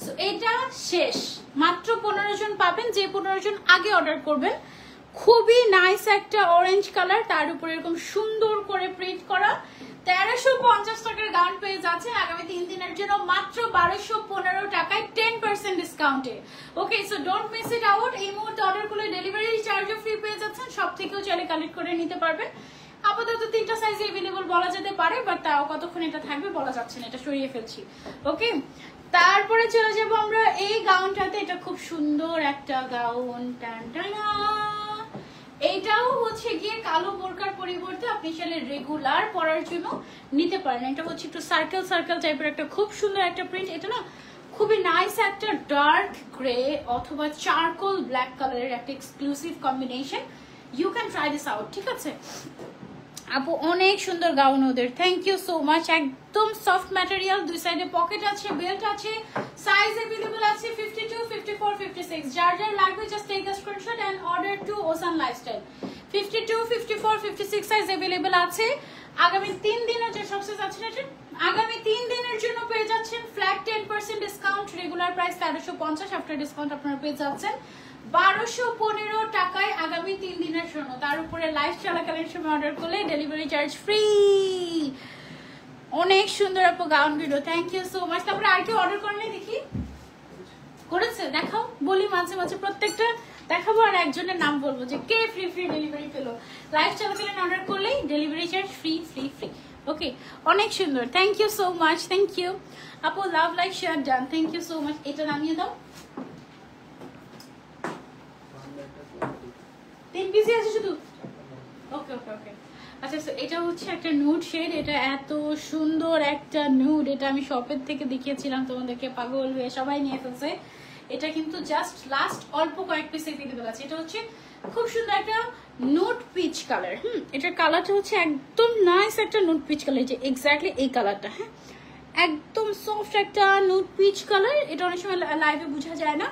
সো এটা শেষ, মাত্র 15 জন পাবেন, যে 15 জন আগে অর্ডার করবেন। খুবই নাইস একটা অরেঞ্জ কালার, তার উপর এরকম সুন্দর করে প্রিন্ট করা। 1350 টাকার গাউন পেয়ে যাচ্ছেন আগামী 3 দিনের জন্য মাত্র 1215 টাকায়, 10% ডিসকাউন্টে। Okay, so don't miss it out. এই মুহূর্তে অর্ডার করলে ডেলিভারি চার্জও ফ্রি পেয়ে যাচ্ছেন। সব থেকেও চাইলে কালেক্ট করে নিতে পারবেন। আপাতত 3টা সাইজে अवेलेबल বলা যেতে পারে, বাট তাও কতক্ষণ এটা থাকবে বলা যাচ্ছে না, এটা সরিয়ে ফেলছি। ওকে, তারপরে চলে যাবো আমরা এই গাউনটাতে। এটা খুব সুন্দর একটা গাউন, টানটানা। এইটাও হচ্ছে গিয়ে কালো বোরকার পরিবর্তে আপনি চাইলে রেগুলার পরার জন্য নিতে পারেন। এটা হচ্ছে একটু সার্কেল সার্কেল টাইপের একটা খুব সুন্দর একটা প্রিন্ট। এটা না খুবই নাইস একটা ডার্ক গ্রে অথবা চারকোল ব্ল্যাক কালারের একটা exclusive combination. You can try this out. ঠিক আছে আপু, অনেক সুন্দর গাউন ওদের, থ্যাংক ইউ সো মাচ। একদম সফট ম্যাটেরিয়াল, দুই সাইডে পকেট আছে, বেল্ট আছে, সাইজ अवेलेबल আছে 52, 54, 56। যার যার লাগবে just take a screenshot and order to Ocean Lifestyle. 52, 54, 56 size available আছে। আগামী 3 দিনের যে সব সাইজ আছে না, আগামী 3 দিনের জন্য পেয়ে যাচ্ছেন flat 10% discount. Regular price 1350, after discount আপনারা পেয়ে যাচ্ছেন 1215 টাকায় আগামী 3 দিনের জন্য। তার উপরে লাইভ চলাকালীন সময় অর্ডার করলে ডেলিভারি চার্জ ফ্রি। অনেক সুন্দর আপু gown video, thank you so much. তারপরে আর কি অর্ডার করলে দেখি, করেছে দেখাও, বলি মাঝে মাঝে প্রত্যেকটা দেখাবো আর একজনের নাম বলবো যে কে ফ্রি ফ্রি ডেলিভারি পেলো। লাইভ চলাকালীন অর্ডার করলেই delivery charge free free free. Okay, অনেক সুন্দর, thank you so much, thank you আপু, love like share done, thank you so much. এটা নামিয়ে দাও, 3 পিসই আছে শুধু। ওকে ওকে ওকে, আচ্ছা এটা হচ্ছে একটা নুড শেড, এটা এত সুন্দর একটা নুড, এটা আমি শপের থেকে দেখিয়েছিলাম তোমাদেরকে, পাগল হয়ে সবাই নিয়ে ফেলছে। এটা কিন্তু জাস্ট লাস্ট অল্প কয়েক পিস এভেলেবল আছে। এটা হচ্ছে খুব সুন্দর একটা নুড পিচ কালার। এটার কালারটা হচ্ছে একদম নাইস একটা নুড পিচ কালার, যে এক্স্যাক্টলি এই কালারটা, হ্যাঁ একদম সফট একটা নুড পিচ কালার। এটা অনেক সময় লাইভে বোঝা যায় না।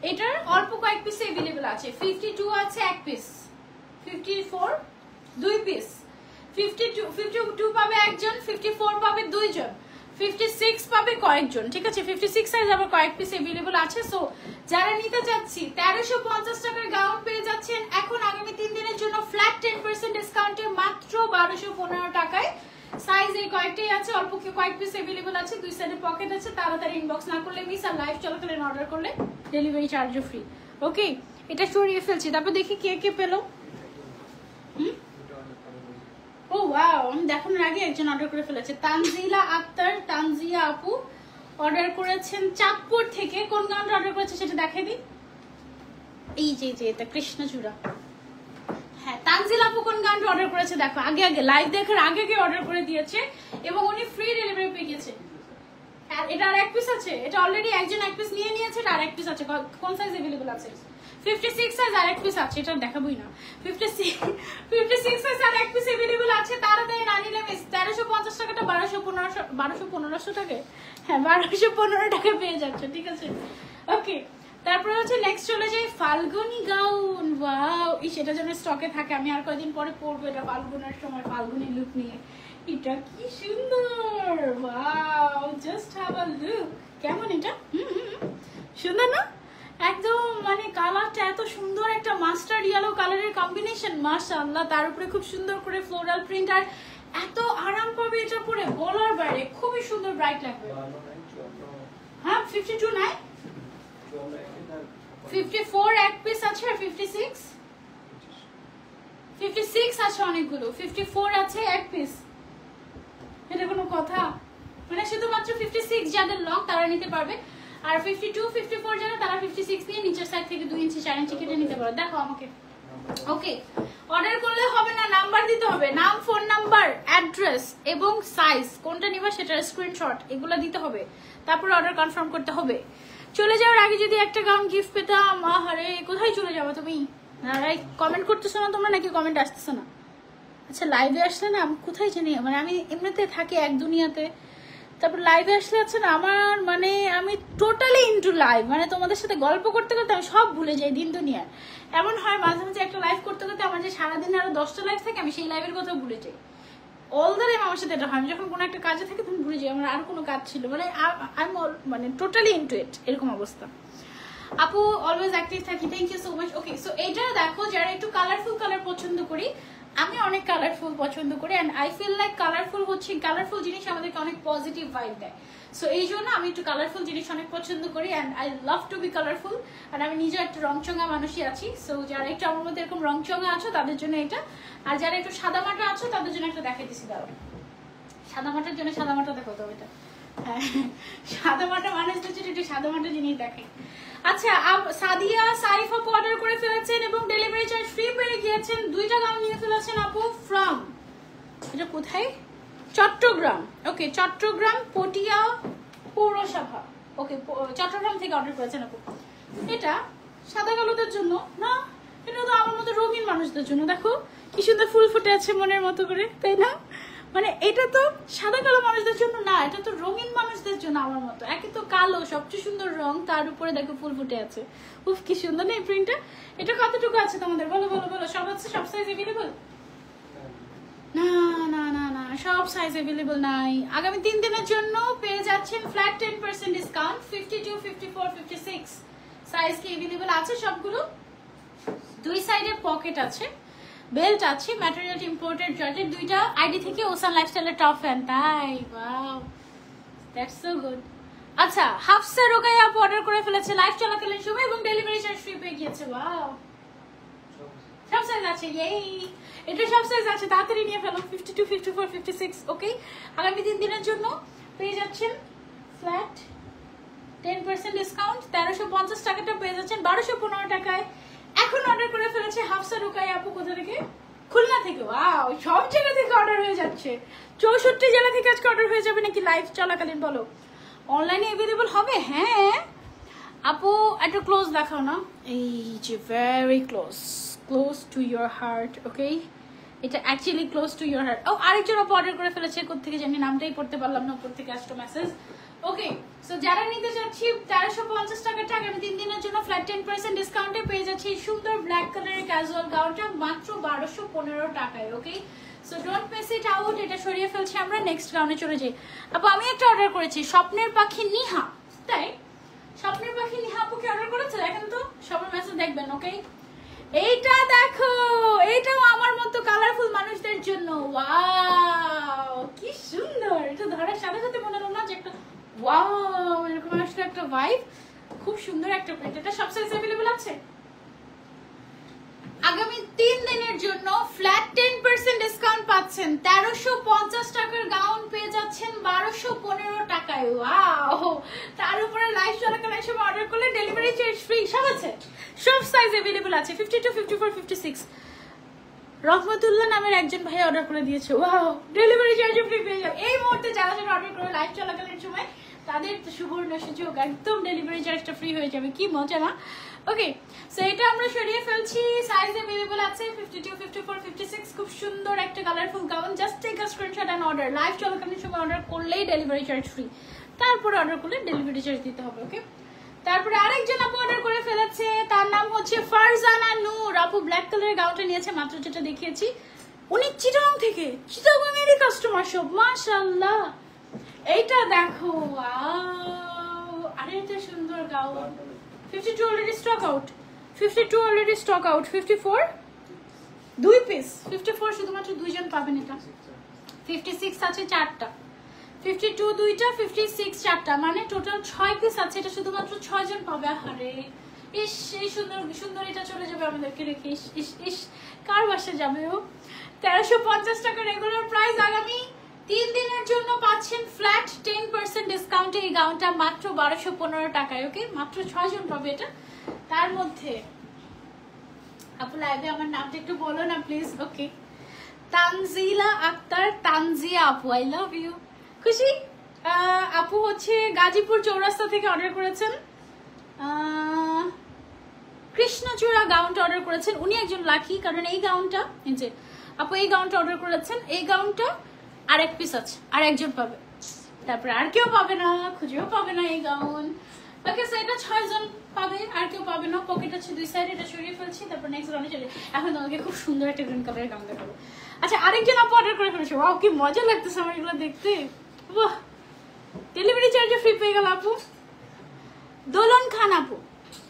এটার অল্প কয়েক পিস এভেলেবল আছে। 52 আছে এক পিস, 54 দুই পিস, 52 পাবে একজন, 54 পাবে দুইজন, 56 পাবে কয়েকজন, ঠিক আছে। 56 সাইজ আবার কয়েক পিস अवेलेबल আছে। সো যারা নিতে যাচ্ছি 1350 টাকার গাউন পেয়ে যাচ্ছেন এখন আগামী 3 দিনের জন্য ফ্ল্যাট 10% ডিসকাউন্টে মাত্র 1215 টাকায়। সাইজ এই কয়েকটাই আছে, অল্প কয়েক পিস अवेलेबल আছে, দুই সাইডে পকেট আছে। তাড়াতাড়ি ইনবক্স না করলে মিস, আর লাইভ চলাকালীন অর্ডার করলে ডেলিভারি চার্জও ফ্রি। ওকে, এটা সরিয়ে ফেলছি, তারপর দেখি কে কে পেলো। ও ওয়াও, আমি দেখানোর আগে একজন অর্ডার করে ফেলেছে, তানজিলা আক্তার, তানজিয়া আপু অর্ডার করেছেন চাঁদপুর থেকে। কোন গাউনটা অর্ডার করেছে সেটা দেখাই দিই। এই যে এটা কৃষ্ণচূড়া। হ্যাঁ, তানজিলা আপু কোন গাউনটা অর্ডার করেছে দেখো, আগে লাইভ দেখার আগে অর্ডার করে দিয়েছে এবং উনি ফ্রি ডেলিভারি পেয়ে গেছে। আর এটা আর এক পিস আছে, এটা অলরেডি একজন এক পিস নিয়ে নিয়েছে, আর এক পিস আছে। কোন সাইজ अवेलेबल আছে? 56 সাইজ আর এক পিস আছে, এটা দেখাবোই না। 56 সাইজ আর এক পিস अवेलेबल আছে, তাড়াতাড়ি না নিলে মিস। 1350 টাকাটা 1215 টাকায়, হ্যাঁ 1215 টাকা পেয়ে যাচ্ছ, ঠিক আছে। ওকে, তারপর হচ্ছে নেক্সট চলে যাই ফাল্গুনি গাউন। ওয়াও, সেটা যেন স্টকে থাকে, আমি আর কয়েকদিন পরে পরবো এটা ফাল্গুনের সময়, ফাল্গুনি লুক নিয়ে। এটা কি সুন্দর, wow, just have a look. কেমন এটা? সুন্দর না? একদম মানে কালারটা এত সুন্দর, একটা মাস্টার্ড ইয়েলো কালারের কম্বিনেশন, মাশাআল্লাহ। তার উপরে খুব সুন্দর করে ফ্লোরাল প্রিন্ট, আর এত আরাম পাবে এটা পরে বলার বাইরে, খুবই সুন্দর, ব্রাইট লাগবে। হ্যাঁ 52 নাই, 54 এক পিস আছে, আর 56 আছে অনেকগুলো, 54 আছে এক পিস। এটা কোনো কথা? মানে শুধুমাত্র 56 যাদের লং তারা নিতে পারবে, আর 52 54 যারা তারা 56 নিয়ে নিচের সাইড থেকে 2 ইঞ্চি 4 ইঞ্চি কেটে নিতে পারো। দেখো আমাকে। ওকে, অর্ডার করলে হবে না, নাম্বার দিতে হবে, নাম, ফোন নাম্বার, অ্যাড্রেস এবং সাইজ কোনটা নিবা সেটার স্ক্রিনশট এগুলো দিতে হবে, তারপর অর্ডার কনফার্ম করতে হবে। চলে যাওয়ার আগে যদি একটা গাউন গিফট পেতাম, আরে কোথায় চলে যাবো তুমি? কমেন্ট করতেছো না তোমরা, নাকি কমেন্ট আসতেছো না? আচ্ছা লাইভে আসলে না আমি কোথায় জানি, মানে আমি এমনিতে থাকি এক দুনিয়াতে, তারপর লাইভে আসলে আছে না আমার, মানে আমি টোটালি ইনটু লাইভ, মানে তোমাদের সাথে গল্প করতে করতে আমি সব ভুলে যাই দিন দুনিয়ার। এমন হয় মাঝে মাঝে একটা লাইভ করতে করতে আমার যে সারাদিনে আরো 10টা লাইভ থাকে, আমি সেই লাইভের কথা ভুলে যাই। অল দ্য টাইম আমার সাথে এটা হয়, আমি যখন কোনো একটা কাজে থাকি তখন ভুলে যাই আমার আর কোনো কাজ ছিল, মানে মানে টোটালি ইনটু ইট, এরকম অবস্থা। আপু অলওয়েজ অ্যাক্টিভ থাকি, thank you so much. Okay, so এইটা দেখো, যারা একটু কালারফুল কালার পছন্দ করি, আমি অনেক কালারফুল পছন্দ করি, and I feel like colourful জিনিস আমাদেরকে অনেক পজিটিভ ভাইব দেয়। সো এই জন্য আমি একটু কালারফুল জিনিস অনেক পছন্দ করি, and I love to be colourful. আর আমি নিজে একটা রংচঙ্গা মানুষই আছি। সো যারা একটু আমার মধ্যে এরকম রংচঙ্গা আছো তাদের জন্য এটা, আর যারা একটু সাদামাটা আছো তাদের জন্য একটা দেখাই দিচ্ছি। দাও, সাদামাটার জন্য সাদামাটা দেখো তো, এটা হ্যাঁ সাদামাটা মানুষদের জন্য একটু সাদামাটা জিনিস দেখে। আচ্ছা, সাদিয়া সাইফ আপু অর্ডার করে ফেলেছেন এবং ডেলিভারি চার্জ ফ্রি পেয়ে গিয়েছেন। 2টা গাউন নিয়ে ফেলেছেন আপু ফ্রম, এটা কোথায়? চট্টগ্রাম। ওকে, চট্টগ্রাম পটিয়া পৌরসভা। ওকে, চট্টগ্রাম থেকে অর্ডার করেছেন আপু। এটা সাদা কালোদের জন্য না, এটা তো আমার মতো রঙিন মানুষদের জন্য। দেখো কি সুন্দর ফুল ফুটে আছে মনের মতো করে, তাই না? মানে এটা তো সাদা কালো মানুষদের জন্য না, এটা তো রঙিন মানুষদের জন্য আমার মতো। একে তো কালো সবচেয়ে সুন্দর রং, তার উপরে দেখো ফুল ফুটে আছে। উফ কি সুন্দর না এই প্রিন্টটা। এটা কতটুকু আছে তোমাদের? বলো বলো বলো। সব আছে? সব সাইজ अवेलेबल? না না না না, সব সাইজ अवेलेबल নাই। আগামী 3 দিনের জন্য পেয়ে যাচ্ছেন ফ্ল্যাট 10% ডিসকাউন্ট। 52 54 56 সাইজ কি अवेलेबल আছে সবগুলো। দুই সাইডে পকেট আছে, বেল্ট আছে, ম্যাটেরিয়াল ইম্পোর্টেড জর্জেট। 2টা আইডি থেকে ওসান লাইফস্টাইলের টপ ফ্যান, তাই? Wow, that's so good. আচ্ছা, হাফসা রোকাইয়া আপু অর্ডার করে ফেলেছে লাইভ চলাকালীন সময় এবং ডেলিভারি চার্জ ফ্রি পেয়ে গিয়েছে। ওয়াও, সব সাইজ আছে, এই এটা সব সাইজ আছে, তাড়াতাড়ি নিয়ে ফেলো। 52, 54, 56, ওকে। আগামী 3 দিনের জন্য পেয়ে যাচ্ছেন ফ্ল্যাট 10% ডিসকাউন্ট। 1350 টাকাটা পেয়ে যাচ্ছেন 1215 টাকায়। এখন অর্ডার করে ফেলেছে হাফসা রুকাই আপু। কোথা থেকে? খুলনা থেকে। ওয়াও, সব জায়গা থেকে অর্ডার হয়ে যাচ্ছে। 64 জেলা থেকে আজকে অর্ডার হয়ে যাবে নাকি লাইভ চলাকালীন? বলো, অনলাইনে অ্যাভেলেবল হবে? হ্যাঁ আপু, একটু ক্লোজ দেখাও না। এই যে very close, close to your heart, okay. এটা actually close to your heart. ও, আরেকজন আপু অর্ডার করে ফেলেছে, কোথেকে জানি, নামটাই পড়তে পারলাম না, উপর থেকে আসতো মেসেজ। ওকে, সো যারা নিতে চাচ্ছি 1350 টাকাটা আগামী 3 দিনের জন্য ফ্ল্যাট 10% ডিসকাউন্টে পেয়ে যাচ্ছি এই সুন্দর ব্ল্যাক কালারের ক্যাজুয়াল গাউনটা মাত্র 1215 টাকায়, okay. So don't miss it out. এটা সরিয়ে ফেলছি আমরা, নেক্সট গাউনে চলে যাই। আপু আমি একটা অর্ডার করেছি, স্বপ্নের পাখি নিহা। তাই স্বপ্নের পাখি নিহা আপুকে অর্ডার করেছে, দেখেন তো সবার মেসেজ দেখবেন, ওকে। এইটা দেখো, এইটাও আমার মতো কালারফুল মানুষদের জন্য। ওয়াও কি সুন্দর, এটা ধরার সাথে সাথে মনে হলো না যে একটা ওয়াও এরকম আসলে একটা ভাইব। খুব সুন্দর একটা প্রিন্ট। এটা সব সাইজ अवेलेबल আছে। আগামী 3 দিনের জন্য ফ্ল্যাট 10% ডিসকাউন্ট পাচ্ছেন। 1350 টাকার গাউন পেয়ে যাচ্ছেন 1215 টাকায়। ওয়াও, তার উপরে লাইভ চলাকালীন সময় অর্ডার করলে ডেলিভারি চার্জ ফ্রি। সব আছে, সব সাইজ अवेलेबल আছে। 52, 54, 56। রহমতুল্লাহ নামের একজন ভাই অর্ডার করে দিয়েছে। ওয়াও, ডেলিভারি চার্জ ফ্রি পেয়ে যাবে। এই মুহূর্তে যারা যারা অর্ডার করে লাইভ চলাকালীন সময় তাদের সুবর্ণ সুযোগ, একদম ডেলিভারি চার্জটা ফ্রি হয়ে যাবে। কি মজা না? ওকে, সো এটা আমরা সরিয়ে ফেলছি। সাইজ अवेलेबल আছে 52, 54, 56। খুব সুন্দর একটা colourful gown. Just take a screenshot and order. Live চলাকালীন সময় অর্ডার করলেই ডেলিভারি চার্জ ফ্রি, তারপরে অর্ডার করলে ডেলিভারি চার্জ দিতে হবে, ওকে। তারপরে আরেকজন আপু অর্ডার করে ফেলেছে, তার নাম হচ্ছে ফারজানা নূর আপু। ব্ল্যাক কালারের গাউনটা নিয়েছে, মাত্র যেটা দেখিয়েছি। উনি চিটাগং থেকে, চিটাগংয়েরই কাস্টমার সব, মাশাআল্লাহ। এইটা দেখো, ওয়াও, আরে এটা সুন্দর gown. 52 already stock out, 52 already stock out. 54 2 piece, 54 শুধুমাত্র 2 জন পাবেন। এটা 56 আছে 4টা, 52 2টা, 56 4টা, মানে টোটাল 6 পিস আছে। এটা শুধুমাত্র 6 জন পাবে। আরে ইস, এই সুন্দর সুন্দর এটা চলে যাবে আমাদেরকে রেখে। ইস ইস ইস, কার বাসা যাবে ও? 1350 টাকা রেগুলার প্রাইস। আগামী 3 দিনের জন্য পাচ্ছেন ফ্ল্যাট 10% ডিসকাউন্টে এই গাউনটা মাত্র 1215 টাকায়, ওকে। মাত্র 6 জন পাবে এটা। তার মধ্যে আপু লাইভে আমার নামটা একটু বলো না প্লিজ, ওকে। তানজিলা আক্তার, তানজিয়া আপু, আই লাভ ইউ। খুশি আপু হচ্ছে গাজীপুর চৌরাস্তা থেকে অর্ডার করেছেন। কৃষ্ণচূড়া গাউনটা অর্ডার করেছেন। উনি একজন লাকি, কারণ এই গাউনটা, এই যে আপু এই গাউনটা অর্ডার করেছেন। এই গাউনটা আর 1 পিস আছে, আর একজন পাবে, তারপরে আর কেউ পাবে না, খুঁজেও পাবে না এই গাউন, ওকে। সো এটা 6 জন পাবে, আর কেউ পাবে না। পকেট আছে 2 সাইডে, এটা সরিয়ে ফেলছি। তারপর নেক্সট গাউনে চলে। এখন তোমাকে খুব সুন্দর একটা গ্রিন কালারের গাউন দেখাবো। আচ্ছা, আরেকজন আপু অর্ডার করে ফেলেছে। ওয়াও, কি মজা লাগতেছে আমার এগুলো দেখতে। বাহ, ডেলিভারি চার্জে ফ্রি পেয়ে গেল আপু। দোলন খান আপু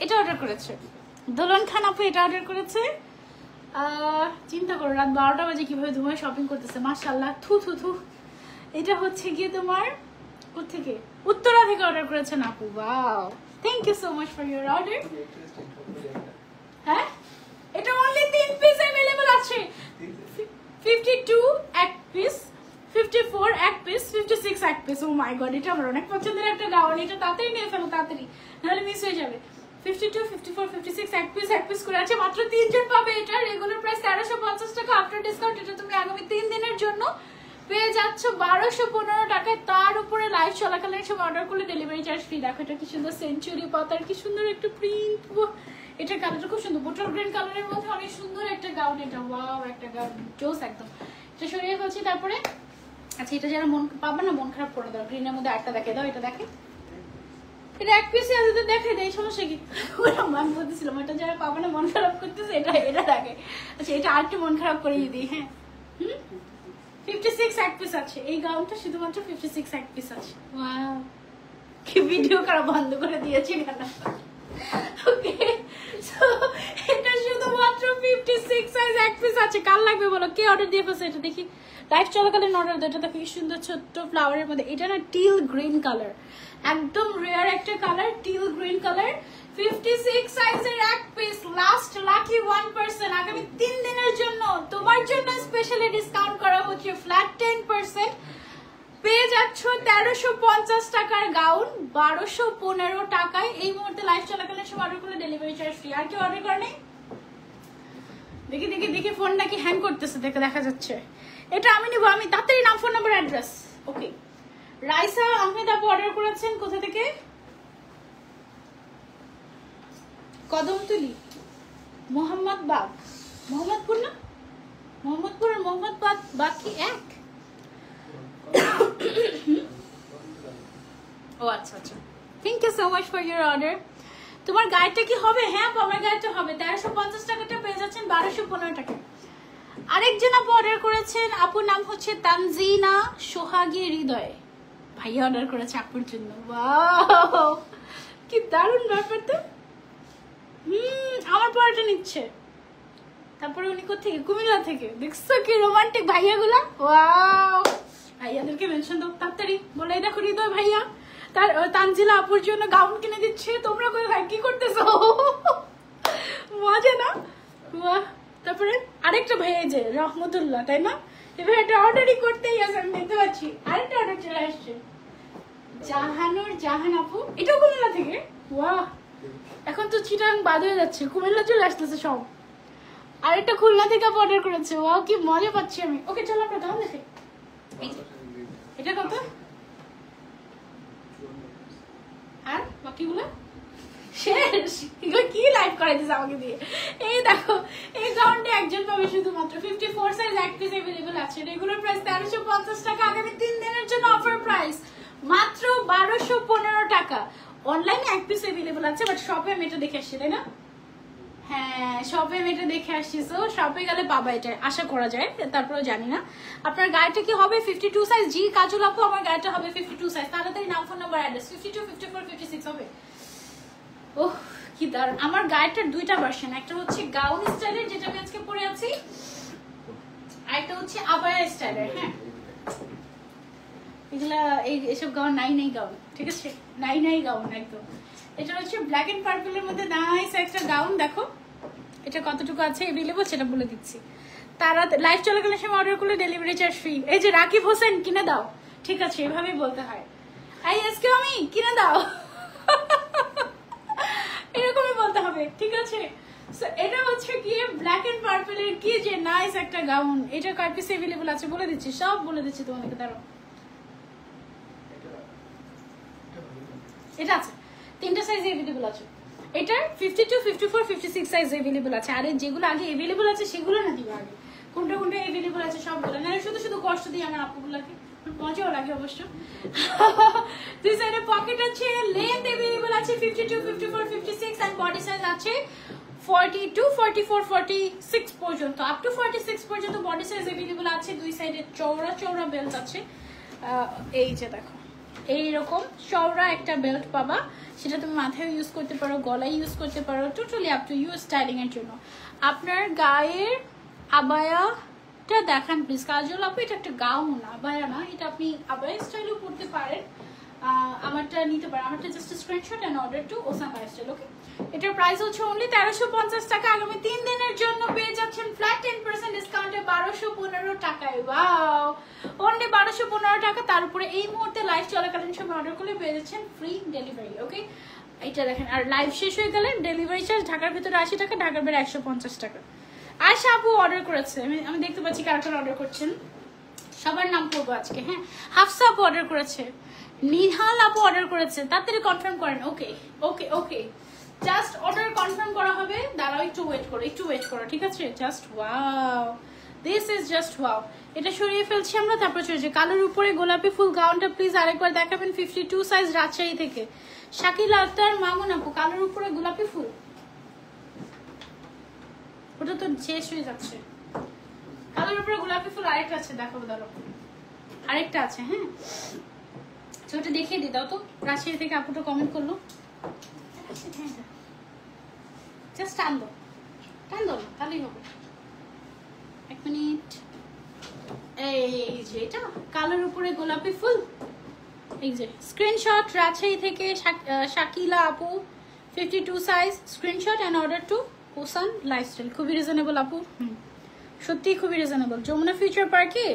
এটা অর্ডার করেছে। দোলন খান আপু এটা অর্ডার করেছে। চিন্তা করো রাত 12টা বাজে কিভাবে তোমার শপিং করতেছে, মাশাআল্লাহ। থু থু থু। এটা হচ্ছে গিয়ে তোমার কোথেকে, উত্তরা থেকে অর্ডার করেছেন আপু। Wow, thank you so much for your order. হ্যাঁ, এটা অনলি 3 পিস अवेलेबल আছে। 52 এক পিস, 54 এক পিস, 56 এক পিস। ও মাই গড, এটা আমার অনেক পছন্দের একটা গাউন। এটা তাড়াতাড়ি নিয়ে ফেলো, তাড়াতাড়ি, নাহলে মিস হয়ে যাবে। 52, 54, 56 এক পিস করে আছে। মাত্র 3 জন পাবে এটা। রেগুলার প্রাইস 1350 টাকা, আফটার ডিসকাউন্ট এটা তুমি আগামী 3 দিনের জন্য পেয়ে যাচ্ছ 1215 টাকায়। তার উপরে লাইভ চলাকালীন সময় অর্ডার করলে ডেলিভারি চার্জ ফ্রি। দেখো এটা কি সুন্দর সেঞ্চুরি পাতার, কি সুন্দর একটা প্রিন্ট। এটা কালারটা খুব সুন্দর, বোটল গ্রিন কালারের মধ্যে অনেক সুন্দর একটা গাউন। এটা ওয়াও, একটা গাউন জোস একদম। এটা সরিয়ে ফেলছি। তারপরে আচ্ছা, এটা যারা মন পাবে না, মন খারাপ করে দাও। গ্রিনের মধ্যে একটা দেখে দাও, এটা দেখে, এটা 1 পিসে আছে, দেখে দেয়, সমস্যা কি? আমি বলতেছিলাম এটা যারা পাবে না, মন খারাপ করতেছে, এটা এটা দেখে। আচ্ছা, এটা আরেকটু মন খারাপ করে দিই। হ্যাঁ, 56 এক পিস আছে। এই গাউনটা শুধুমাত্র 56 এক পিস আছে। ওয়াও, কি ভিডিও করা বন্ধ করে দিয়েছি কেন? ওকে, সো এটা শুধুমাত্র 56 সাইজ এক পিস আছে, কার লাগবে বলো, কে অর্ডার দিয়ে ফেলছে? এটা দেখি, লাইভ চলাকালীন অর্ডার দেয়। এটা দেখো কি সুন্দর ছোট্ট ফ্লাওয়ারের মধ্যে, এটা না টিল গ্রিন কালার, একদম রেয়ার একটা কালার, টিল গ্রিন কালার। 56 সাইজের এক পিস, লাস্ট লাকি 1%। আগামী 3 দিনের জন্য তোমার জন্য স্পেশালি ডিসকাউন্ট করা হচ্ছে ফ্ল্যাট 10%। পেয়ে যাচ্ছ 1350 টাকার গাউন 1215 টাকায়। এই মুহূর্তে লাইভ চলাকালীন সব অর্ডার করলে ডেলিভারি চার্জ ফ্রি। আর কেউ অর্ডার করে নেই? দেখি দেখি দেখি, ফোন নাকি হ্যাং করতেছে, দেখে দেখা যাচ্ছে। এটা আমি নিব, আমি তাড়াতাড়ি নাম, ফোন নাম্বার, অ্যাড্রেস। ওকে, রাইসা আহমেদ আপু অর্ডার করেছেন কোথা থেকে? কদমতলি, মোহাম্মদ বাগ, মোহাম্মদপুর না, মোহাম্মদপুর আর মোহাম্মদ বাগ কি এক? ও আচ্ছা আচ্ছা, thank you so much for your order. তোমার গাড়িটা কি হবে? হ্যাঁ আমার গাড়িটা হবে। 1350 টাকাটা পেয়ে যাচ্ছেন 1215 টাকা। আরেকজন আপু অর্ডার করেছেন, আপুর নাম হচ্ছে তানজিনা সোহাগী হৃদয়, ভাইয়া অর্ডার করেছে আপুর জন্য। ওয়াও, কি দারুণ ব্যাপার তো। আমার পড়াটা নিচ্ছে। তারপরে উনি কোথেকে? কুমিল্লা থেকে। দেখছো কি রোমান্টিক ভাইয়াগুলা। ওয়াও, ভাইয়াদেরকে মেনশন দাও তাড়াতাড়ি, বলে দেখো হৃদয় ভাইয়া তার তানজিলা আপুর জন্য গাউন কিনে দিচ্ছে। তোমরা কি করতেছো? মজা না? বাহ। তারপরে আরেকটা ভাইয়া, যে রহমতুল্লাহ, তাই না? এবার এটা অর্ডারই করতেই আছে, আমি দেখতে পাচ্ছি আরেকটা অর্ডার চলে আসছে। জাহানুর জাহান আপু, এটাও কুমিল্লা থেকে। ওয়াহ, এখন তো চিটাং বাদ হয়ে যাচ্ছে, কুমিল্লা চলে আসতেছে সব। আরেকটা খুলনা থেকে আপু অর্ডার করেছে। ওয়াও, কি মজা পাচ্ছি আমি। ওকে চলো আমরা গাউন দেখি। এটা কত? আর বাকিগুলো শেষ? এগুলো কি লাইভ করাই দিচ্ছে আমাকে দিয়ে। এই দেখো, এই গাউনটা একজন পাবে শুধুমাত্র। 54 সাইজ এক পিস अवेलेबल আছে। রেগুলার প্রাইস 1350 টাকা, আগামী 3 দিনের জন্য অফার প্রাইস মাত্র 1215 টাকা। অনলাইনে এক পিস अवेलेबल আছে, বাট শপে আমি এটা দেখে আসছি, তাই না? হ্যাঁ, শপে আমি এটা দেখে আসছি। সো শপে গেলে পাবা, এটা আশা করা যায়। তারপরে জানি না আপনার গাড়িটা কি হবে। 52 সাইজ। জি কাজল আপু, আমার গাড়িটা হবে 52 সাইজ। তাড়াতাড়ি নাম, ফোন নাম্বার, অ্যাড্রেস। 52, 54, 56 হবে। ওহ কি দারুণ। আমার গাড়িটার দুইটা ভার্সন, একটা হচ্ছে গাউন স্টাইলের, যেটা আমি আজকে পরে আছি, আর একটা হচ্ছে আবায়া স্টাইলের। হ্যাঁ, এগুলা এইসব গাউন নাই গাউন, ঠিক আছে, নাই গাউন একদম। এটা হচ্ছে ব্ল্যাক এন্ড পার্পলের মধ্যে নাইস একটা গাউন। দেখো এটা কতটুকু আছে अवेलेबल সেটা বলে দিচ্ছি। তারা লাইভ চলাকালীন সময় অর্ডার করলে ডেলিভারি চার্জ ফ্রি। এই যে রাকিব হোসেন, কিনে দাও। ঠিক আছে, এভাবেই বলতে হয়। এই আজকে আমি কিনে দাও, এরকমই বলতে হবে, ঠিক আছে। সো এটা হচ্ছে গিয়ে ব্ল্যাক এন্ড পার্পলের কি যে নাইস একটা গাউন। এটা কয় পিস अवेलेबल আছে বলে দিচ্ছি, সব বলে দিচ্ছি তোমাদেরকে। দাঁড়াও, এটা আছে 3টা সাইজ अवेलेबल আছে। এটা 52, 54, 56 সাইজ अवेलेबल আছে। আর যেগুলো আগে अवेलेबल আছে সেগুলো না দিবা আগে, কোনটা কোনটা अवेलेबल আছে সব বলে না। শুধু শুধু কষ্ট দিই আমার আপুগুলোকে, মজাও লাগে অবশ্য। দুই সাইডে পকেট আছে, লেন্থ अवेलेबल আছে 52, 54, 56 এন্ড বডি সাইজ আছে 42, 44, 46 পর্যন্ত, আপ টু 46 পর্যন্ত বডি সাইজ अवेलेबल আছে। দুই সাইডে চওড়া চওড়া বেল্ট আছে। এই যে দেখো, এইরকম চওড়া একটা বেল্ট পাবা, সেটা তুমি মাথায় ইউজ করতে পারো, গলায় ইউজ করতে পারো, totally up to you styling এর জন্য। আপনার গায়ের আবায়াটা দেখান প্লিজ কাজল আপু। এটা একটা গাউন, আবায়া না, এটা আপনি আবায়া স্টাইলও পরতে পারেন। আমারটা নিতে পারেন, আমারটা just screenshot and order to awesome style. Okay, এটার প্রাইস হচ্ছে অনলি 1350 টাকা। আগামী 3 দিনের জন্য পেয়ে যাচ্ছেন ফ্ল্যাট 10% ডিসকাউন্টে 1215 টাকায়। ওয়াও, অনলি 1215 টাকা। তার উপরে এই মুহূর্তে লাইভ চলাকালীন সময় অর্ডার করলে পেয়ে যাচ্ছেন ফ্রি ডেলিভারি। ওকে, এটা দেখেন। আর লাইভ শেষ হয়ে গেলে ডেলিভারি চার্জ ঢাকার ভিতরে 80 টাকা, ঢাকার বাইরে 150 টাকা। আয়শা আপু অর্ডার করেছে, আমি দেখতে পাচ্ছি কার কার অর্ডার করছেন, সবার নাম করবো আজকে। হ্যাঁ, হাফসা আপু অর্ডার করেছে, নিহাল আপু অর্ডার করেছে, তাড়াতাড়ি কনফার্ম করেন। ওকে ওকে ওকে, জাস্ট অর্ডার কনফার্ম করা হবে। দাঁড়াও, একটু ওয়েট করো, ঠিক আছে। Just wow, this is just wow. এটা সরিয়ে ফেলছি আমরা, তারপর চলেছে কালোর উপরে গোলাপি ফুল গাউনটা প্লিজ আরেকবার দেখাবেন। 52 সাইজ, রাজশাহী থেকে শাকিল আক্তার মামুন আপু, কালোর উপরে গোলাপি ফুল। ওটা তো শেষ হয়ে যাচ্ছে। কালোর উপরে গোলাপি ফুল আরেকটা আছে, দেখো ধরো, আরেকটা আছে। হ্যাঁ, ওটা দেখিয়ে দিই, দাও তো। রাজশাহী থেকে আপুটা কমেন্ট করলো, জাস্ট আনলো। টান দাও না, তাহলেই হবে। 1 মিনিট। এই যে এটা কালোর উপরে গোলাপি ফুল, এই যে স্ক্রিনশট রাজশাহী থেকে শাকিলা আপু 52 size, screenshot and order to Ocean lifestyle. খুবই রিজনেবল আপু, সত্যি খুবই রিজনেবল। যমুনা ফিউচার পার্কে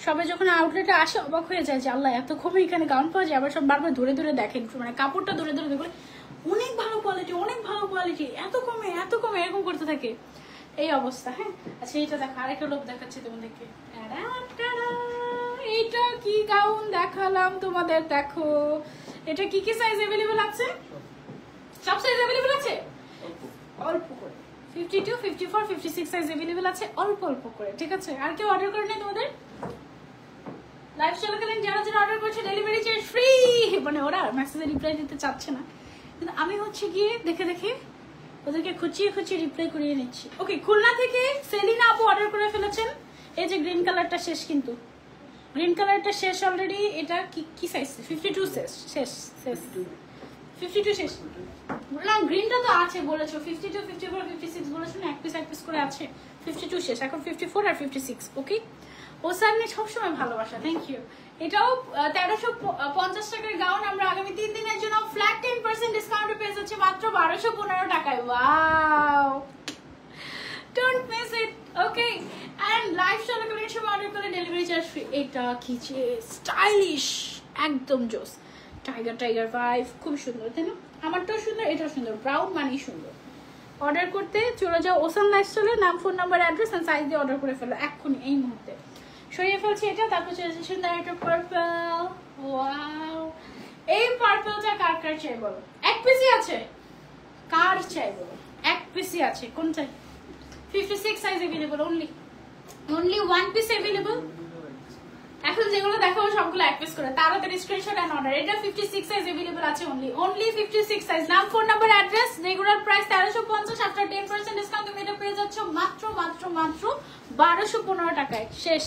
সবাই যখন আউটলেটে আসে অবাক হয়ে যায় যে আল্লাহ এত কমে এখানে গাউন পাওয়া যায়। আবার সব বারবার ধরে ধরে দেখেন, মানে কাপড়টা ধরে ধরে দেখলে অনেক ভালো কোয়ালিটি, অনেক ভালো কোয়ালিটি, এত কমে এরকম করতে থাকে, এই অবস্থা। হ্যাঁ আচ্ছা এটা দেখো, আরেকটা লোক দেখাচ্ছি তোমাদেরকে। এইটা কি গাউন দেখালাম তোমাদের, দেখো এটা কি কি সাইজ अवेलेबल আছে? সব সাইজ अवेलेबल আছে, অল্প করে 52, 54, 56 সাইজ अवेलेबल আছে, অল্প অল্প করে। ঠিক আছে, আর কেউ অর্ডার করে নেই তোমাদের? লাইভ চলাকালীন যারা যারা অর্ডার করছে ডেলিভারি চার্জ ফ্রি, মানে ওরা মেসেজে রিপ্লাই দিতে চাচ্ছে না, কিন্তু আমি হচ্ছে গিয়ে দেখে দেখে ওদেরকে খুঁচিয়ে খুঁচিয়ে রিপ্লাই করিয়ে নিচ্ছি। ওকে, খুলনা থেকে সেলিনা আপু অর্ডার করে ফেলেছেন। এই যে গ্রিন কালারটা শেষ, কিন্তু গ্রিন কালারটা শেষ অলরেডি। এটা কি সাইজ? 52 শেষ, 52 শেষ। বললাম গ্রিনটা তো আছে বলেছো, 52, 54, 56 বলেছো না, এক পিস করে আছে। 52 শেষ, এখন 54 আর 56। ওকে, ওসান নিয়ে সবসময় ভালোবাসা, থ্যাংক ইউ। এটাও 1350 টাকার গাউন। আমরা আগামী 3 দিনের জন্য ফ্ল্যাট 10% ডিসকাউন্টে পেয়ে যাচ্ছি মাত্র 1215 টাকায়। Wow, don't miss it. Okay, and live চলাকালীন সময় অর্ডার করলে ডেলিভারি চার্জ ফ্রি। এটা কি যে স্টাইলিশ, একদম জোস, টাইগার ভাইব, খুব সুন্দর তাই না? আমারটাও সুন্দর, এটাও সুন্দর, ব্রাউন মানেই সুন্দর। অর্ডার করতে চলে যাও ওসান লাইফস্টাইলে, নাম, phone number, address and size দিয়ে অর্ডার করে ফেলো এক্ষুনি, এই মুহূর্তে। সরিয়ে ফেলছি এটা, তারপর চলে যাচ্ছে সুন্দর একটা পার্পল। ওয়াও, এই পার্পলটা কার চাই বলো? এক পিসই আছে, কার চাই বলো? এক পিসই আছে, কোন চাই? 56 size available, only one piece available। এখন যেগুলো দেখাবো সবগুলো এক পিস করে, তাড়াতাড়ি স্ক্রিনশট এন্ড অর্ডার। এটা 56 সাইজ अवेलेबल আছে, only 56 সাইজ। নাম, phone number, address. Regular price 1350, after 10% discount তুমি এটা পেয়ে যাচ্ছ মাত্র 1215 টাকায়। শেষ,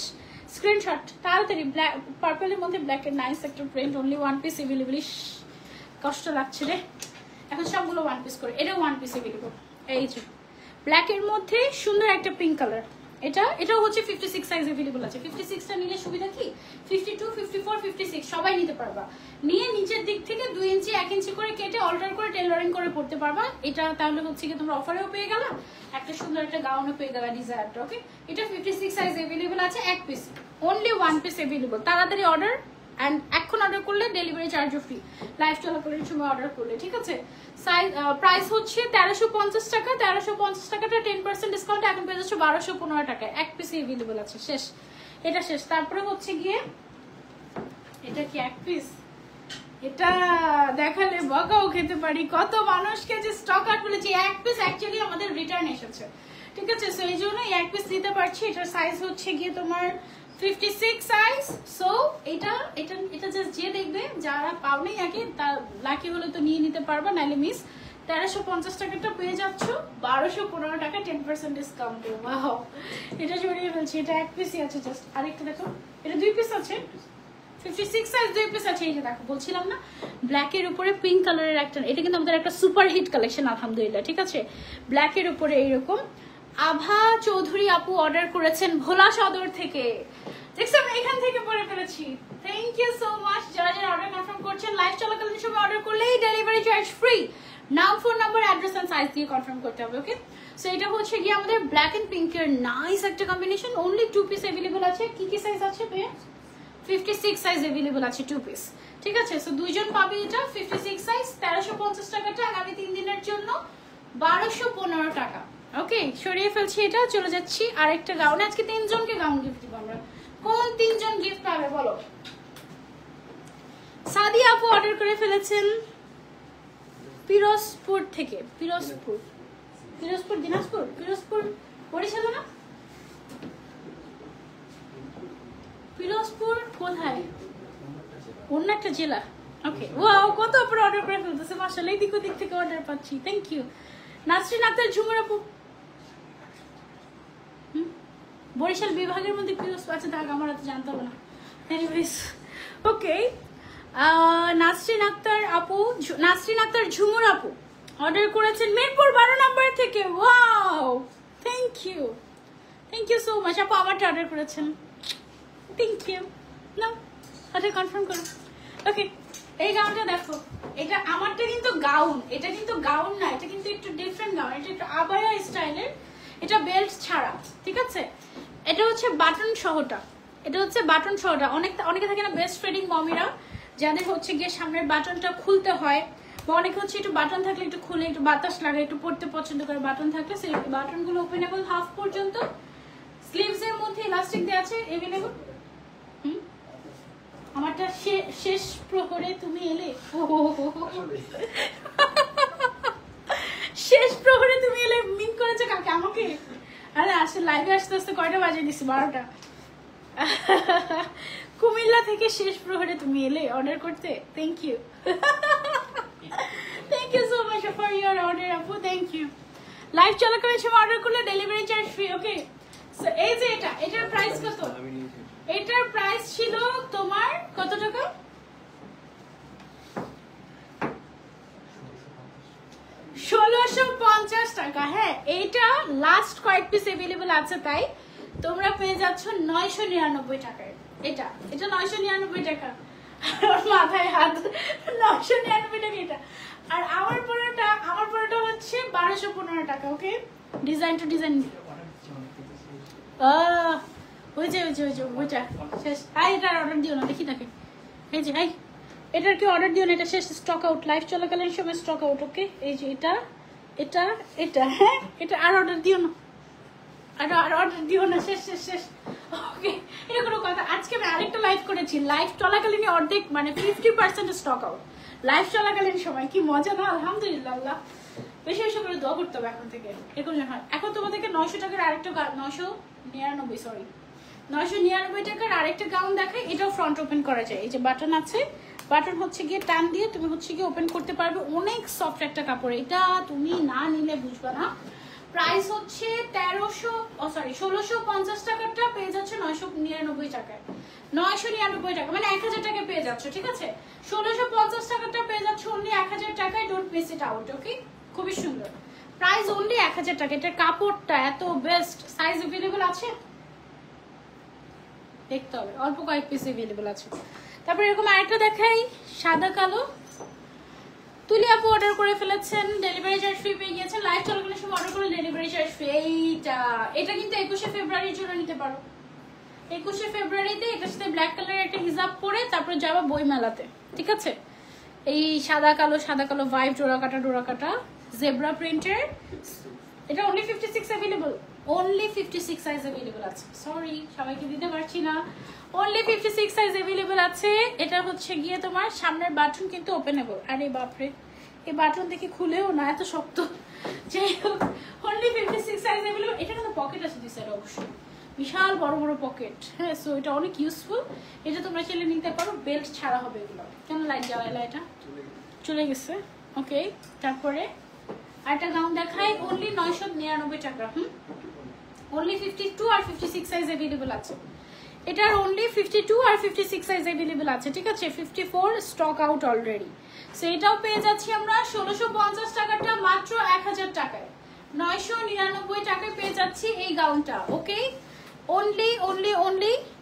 স্ক্রিনশট তাড়াতাড়ি। ব্ল্যাক পার্পলের মধ্যে ব্ল্যাক এর নাইস একটা print, only one piece available. কষ্ট লাগছে রে, এখন সবগুলো ওয়ান পিস করে। এটা ওয়ান পিস अवेलेबल, এই যে ব্ল্যাক এর মধ্যে সুন্দর একটা পিঙ্ক কালার। এটাও হচ্ছে 56 সাইজ अवेलेबल আছে। 56টা নিলে সুবিধা কি, 52, 54, 56 সবাই নিতে পারবা। নিয়ে নিচের দিক থেকে 2 ইঞ্চি 1 ইঞ্চি করে কেটে অল্টার করে টেলারিং করে পড়তে পারবা। এটা তাহলে হচ্ছে কি তোমরা অফারেও পেয়ে গেলা, একটা সুন্দর একটা গাউনও পেয়ে গেলা ডিজায়ারটা। ওকে, এটা 56 সাইজ अवेलेबल আছে, এক piece, only one piece available. তাড়াতাড়ি অর্ডার, এন্ড এখন অর্ডার করলে ডেলিভারি চার্জও ফ্রি লাইভ চলাকালীন সময় অর্ডার করলে। ঠিক আছে, সাইজ প্রাইস হচ্ছে 1350 টাকা। 1350 টাকাটা 10% ডিসকাউন্ট এখন পেয়ে যাচ্ছে 1215 টাকায়, এক পিস अवेलेबल আছে। শেষ, এটা শেষ। তারপরে হচ্ছে গিয়ে এটা কি এক পিস? এটা দেখালে বকাও খেতে পারি, কত মানুষকে যে স্টক আউট বলেছি। এক পিস অ্যাকচুয়ালি আমাদের রিটার্ন এসেছে, ঠিক আছে, সো এই জন্য এক পিস দিতে পারছি। এটার সাইজ হচ্ছে গিয়ে তোমার 56 সাইজ। সো এটা জাস্ট যে দেখবে, যারা পাওনি আগে তার লাকি হলে তো নিয়ে নিতে পারবা, নাইলে মিস। 1350 টাকাটা পেয়ে যাচ্ছ 1215 টাকা 10% ডিসকাউন্টে। ওয়াও, এটা জড়িয়ে ফেলছি। এটা এক পিসই আছে জাস্ট। আরেকটা দেখো, এটা 2 পিস আছে, 56 সাইজ 2 পিস আছে। এই যে দেখো, বলছিলাম না ব্ল্যাক এর উপরে পিঙ্ক কালারের একটা, এটা কিন্তু আমাদের একটা সুপার হিট কালেকশন আলহামদুলিল্লাহ। ঠিক আছে, ব্ল্যাক এর উপরে এইরকম। আভা চৌধুরী আপু অর্ডার করেছেন ভোলা সদর থেকে, দেখছেন এখান থেকে পরে ফেলেছি। Thank you so much. যারা যারা অর্ডার কনফার্ম করছেন, লাইভ চলাকালীন সময় অর্ডার করলেই ডেলিভারি চার্জ ফ্রি। নাম, phone number, address and size দিয়ে কনফার্ম করতে হবে। ওকে, সো এটা হচ্ছে গিয়ে আমাদের ব্ল্যাক এন্ড পিঙ্কের নাইস একটা কম্বিনেশন। only 2 পিস अवेलेबल আছে। কি কি সাইজ আছে ভাইয়া? 56 সাইজ अवेलेबल আছে, 2 পিস। ঠিক আছে, সো দুইজন পাবে এটা 56 সাইজ। 1350 টাকাটা আগামী 3 দিনের জন্য 1215 টাকা। ওকে, সরিয়ে ফেলছি এটা, চলে যাচ্ছি আরেকটা গাউন। আজকে 3 জনকে গাউন গিফট দিব আমরা। কোন 3 জন গিফট পাবে বলো? সাদিয়া আপু অর্ডার করে ফেলেছেন পিরোজপুর থেকে। পিরোজপুর দিনাজপুর বরিশাল না? পিরোজপুর কোথায়? অন্য একটা জেলা। ওকে, ওয়াও, কত উপরে অর্ডার করে ফেলতেছে মাশাআল্লাহ। এদিক ওদিক থেকে অর্ডার পাচ্ছি, থ্যাংক ইউ। নাসরিন আক্তার ঝুমুর আপু, বরিশাল বিভাগের মধ্যে পিরোজপুর আছে, থাক আমার তো জানতে হবে না। এনিওয়েজ, ওকে, নাসরিন আক্তার ঝুমুর আপু অর্ডার করেছেন মিরপুর 12 নম্বর থেকে। Wow, thank you so much. আপু আমারটা অর্ডার করেছেন, থ্যাংক ইউ। না অর্ডার কনফার্ম করো। ওকে, এই গাউনটা দেখো, এটা আমারটা কিন্তু গাউন, এটা কিন্তু গাউন না, এটা কিন্তু একটু ডিফারেন্ট গাউন, এটা একটু আবায়া স্টাইলের, এটা বেল্ট ছাড়া, ঠিক আছে। এটা হচ্ছে বাটন সহটা, এটা হচ্ছে বাটন সহটা। অনেকে থাকে না বেস্ট ফ্রেন্ডিং মমিরা, যাদের হচ্ছে গিয়ে সামনের বাটনটা খুলতে হয়, বা অনেকে হচ্ছে একটু বাটন থাকলে একটু খুলে একটু বাতাস লাগে, একটু পড়তে পছন্দ করে, বাটন থাকলে সেই বাটনগুলো ওপেনেবল হাফ পর্যন্ত, স্লিভস এর মধ্যে ইলাস্টিক দেওয়া আছে এভেলেবল। আমারটা শেষ প্রহরে তুমি এলে, শেষ প্রহরে তুমি এলে মিন করেছে কাকে? আমাকে? আরে আসলে লাইভে আসতে আসতে কয়টা বাজে দিছি? 12টা। কুমিল্লা থেকে শেষ প্রহরে তুমি এলে অর্ডার করতে, thank you. Thank you so much for your order আপু, থ্যাংক ইউ। লাইভ চলাকালীন সময় অর্ডার করলে delivery charge free. Okay, so এই যে এটার প্রাইস কত? এটার প্রাইস ছিল তোমার কত টাকা? 1650 টাকা। হ্যাঁ, এইটা লাস্ট কয়েক পিস अवेलेबल আছে, তাই তোমরা পেয়ে যাচ্ছ 999 টাকায়। এটা 999 টাকা, মাথায় হাত, 999 টাকা এটা। আর আমার পরোটা হচ্ছে 1215 টাকা। ওকে, ডিজাইন টু ডিজাইন। ওইটা শেষ। এটার অর্ডার দিও না, দেখি তাকে। এই যে এটার কি অর্ডার দিও না, এটা শেষ, স্টক আউট, লাইভ চলাকালীন সময় স্টক আউট। ওকে, এই যে এটা হ্যাঁ, এটা আর অর্ডার দিও না, আর অর্ডার দিও না, শেষ। ওকে, এটা কোনো কথা। আজকে আমি আরেকটা লাইভ করেছি, লাইভ চলাকালীন অর্ধেক মানে 50% স্টক আউট, লাইভ চলাকালীন সময়। কি মজা না? আলহামদুলিল্লাহ, আল্লাহ বেশি বেশি করে দোয়া করতে হবে এখন থেকে। এরকম হয়। এখন তোমাদেরকে 900 টাকার আরেকটা 999 টাকার আরেকটা গাউন দেখাই। এটাও ফ্রন্ট ওপেন করা যায়, এই যে বাটন আছে, বাটন হচ্ছে গিয়ে টান দিয়ে তুমি হচ্ছে গিয়ে ওপেন করতে পারবে। অনেক সফট একটা কাপড়, এটা তুমি না নিলে বুঝবে না। প্রাইস হচ্ছে 1650 টাকাটা পেয়ে যাচ্ছে 999 টাকায়। 999 টাকা মানে 1000 টাকায় পেয়ে যাচ্ছ, ঠিক আছে। 1650 টাকাটা পেয়ে যাচ্ছ অনলি 1000 টাকায়। Don't miss it out. Okay, খুবই সুন্দর প্রাইস, অনলি 1000 টাকা। এটার কাপড়টা এত বেস্ট। সাইজ अवेलेबल আছে, দেখতে হবে, অল্প কয়েক পিস अवेलेबल আছে। তারপর এরকম আরেকটা দেখাই, সাদা কালো। তুলি আপু অর্ডার করে ফেলেছেন, ডেলিভারি চার্জ ফ্রি পেয়ে গিয়েছেন। লাইভ চলাকালীন সময় অর্ডার করলে ডেলিভারি চার্জ ফ্রি। এটা কিন্তু 21শে ফেব্রুয়ারির জন্য নিতে পারো। 21শে ফেব্রুয়ারিতে এটার সাথে ব্ল্যাক কালারের একটা হিজাব পরে তারপর যাবা বই মেলাতে, ঠিক আছে। এই সাদা কালো ভাইব, ডোরা কাটা জেব্রা প্রিন্টের। এটা only 56 available, only 56 size available আছে। সরি সবাইকে দিতে পারছি না, অনলি 56 সাইজ अवेलेबल আছে। এটা হচ্ছে গিয়ে তোমার সামনের বাটন কিন্তু ওপেনেবল। আরে বাপরে, এই বাটন দেখে খুলেও না, এত শক্ত। যাই হোক, অনলি 56 সাইজ अवेलेबल। এটা কিন্তু পকেট আছে দুই সাইডে, অবশ্যই বিশাল বড় পকেট। হ্যাঁ, সো এটা অনেক ইউজফুল। এটা তোমরা চাইলে নিতে পারো, বেল্ট ছাড়া হবে এগুলো। কেন লাইট যাওয়া এলা? এটা চলে গেছে। ওকে, তারপরে আরেকটা গাউন দেখাই, অনলি 999 টাকা। অনলি 52 আর 56 সাইজ अवेलेबल আছে। এটার অনলি 52 আর 56 সাইজ अवेलेबल আছে, ঠিক আছে। 54 স্টক আউট অলরেডি। সো এটাও পেয়ে যাচ্ছি আমরা 1650 টাকাটা মাত্র 1000 টাকায়। 999 টাকায় পেয়ে যাচ্ছি এই গাউনটা। ওকে, অনলি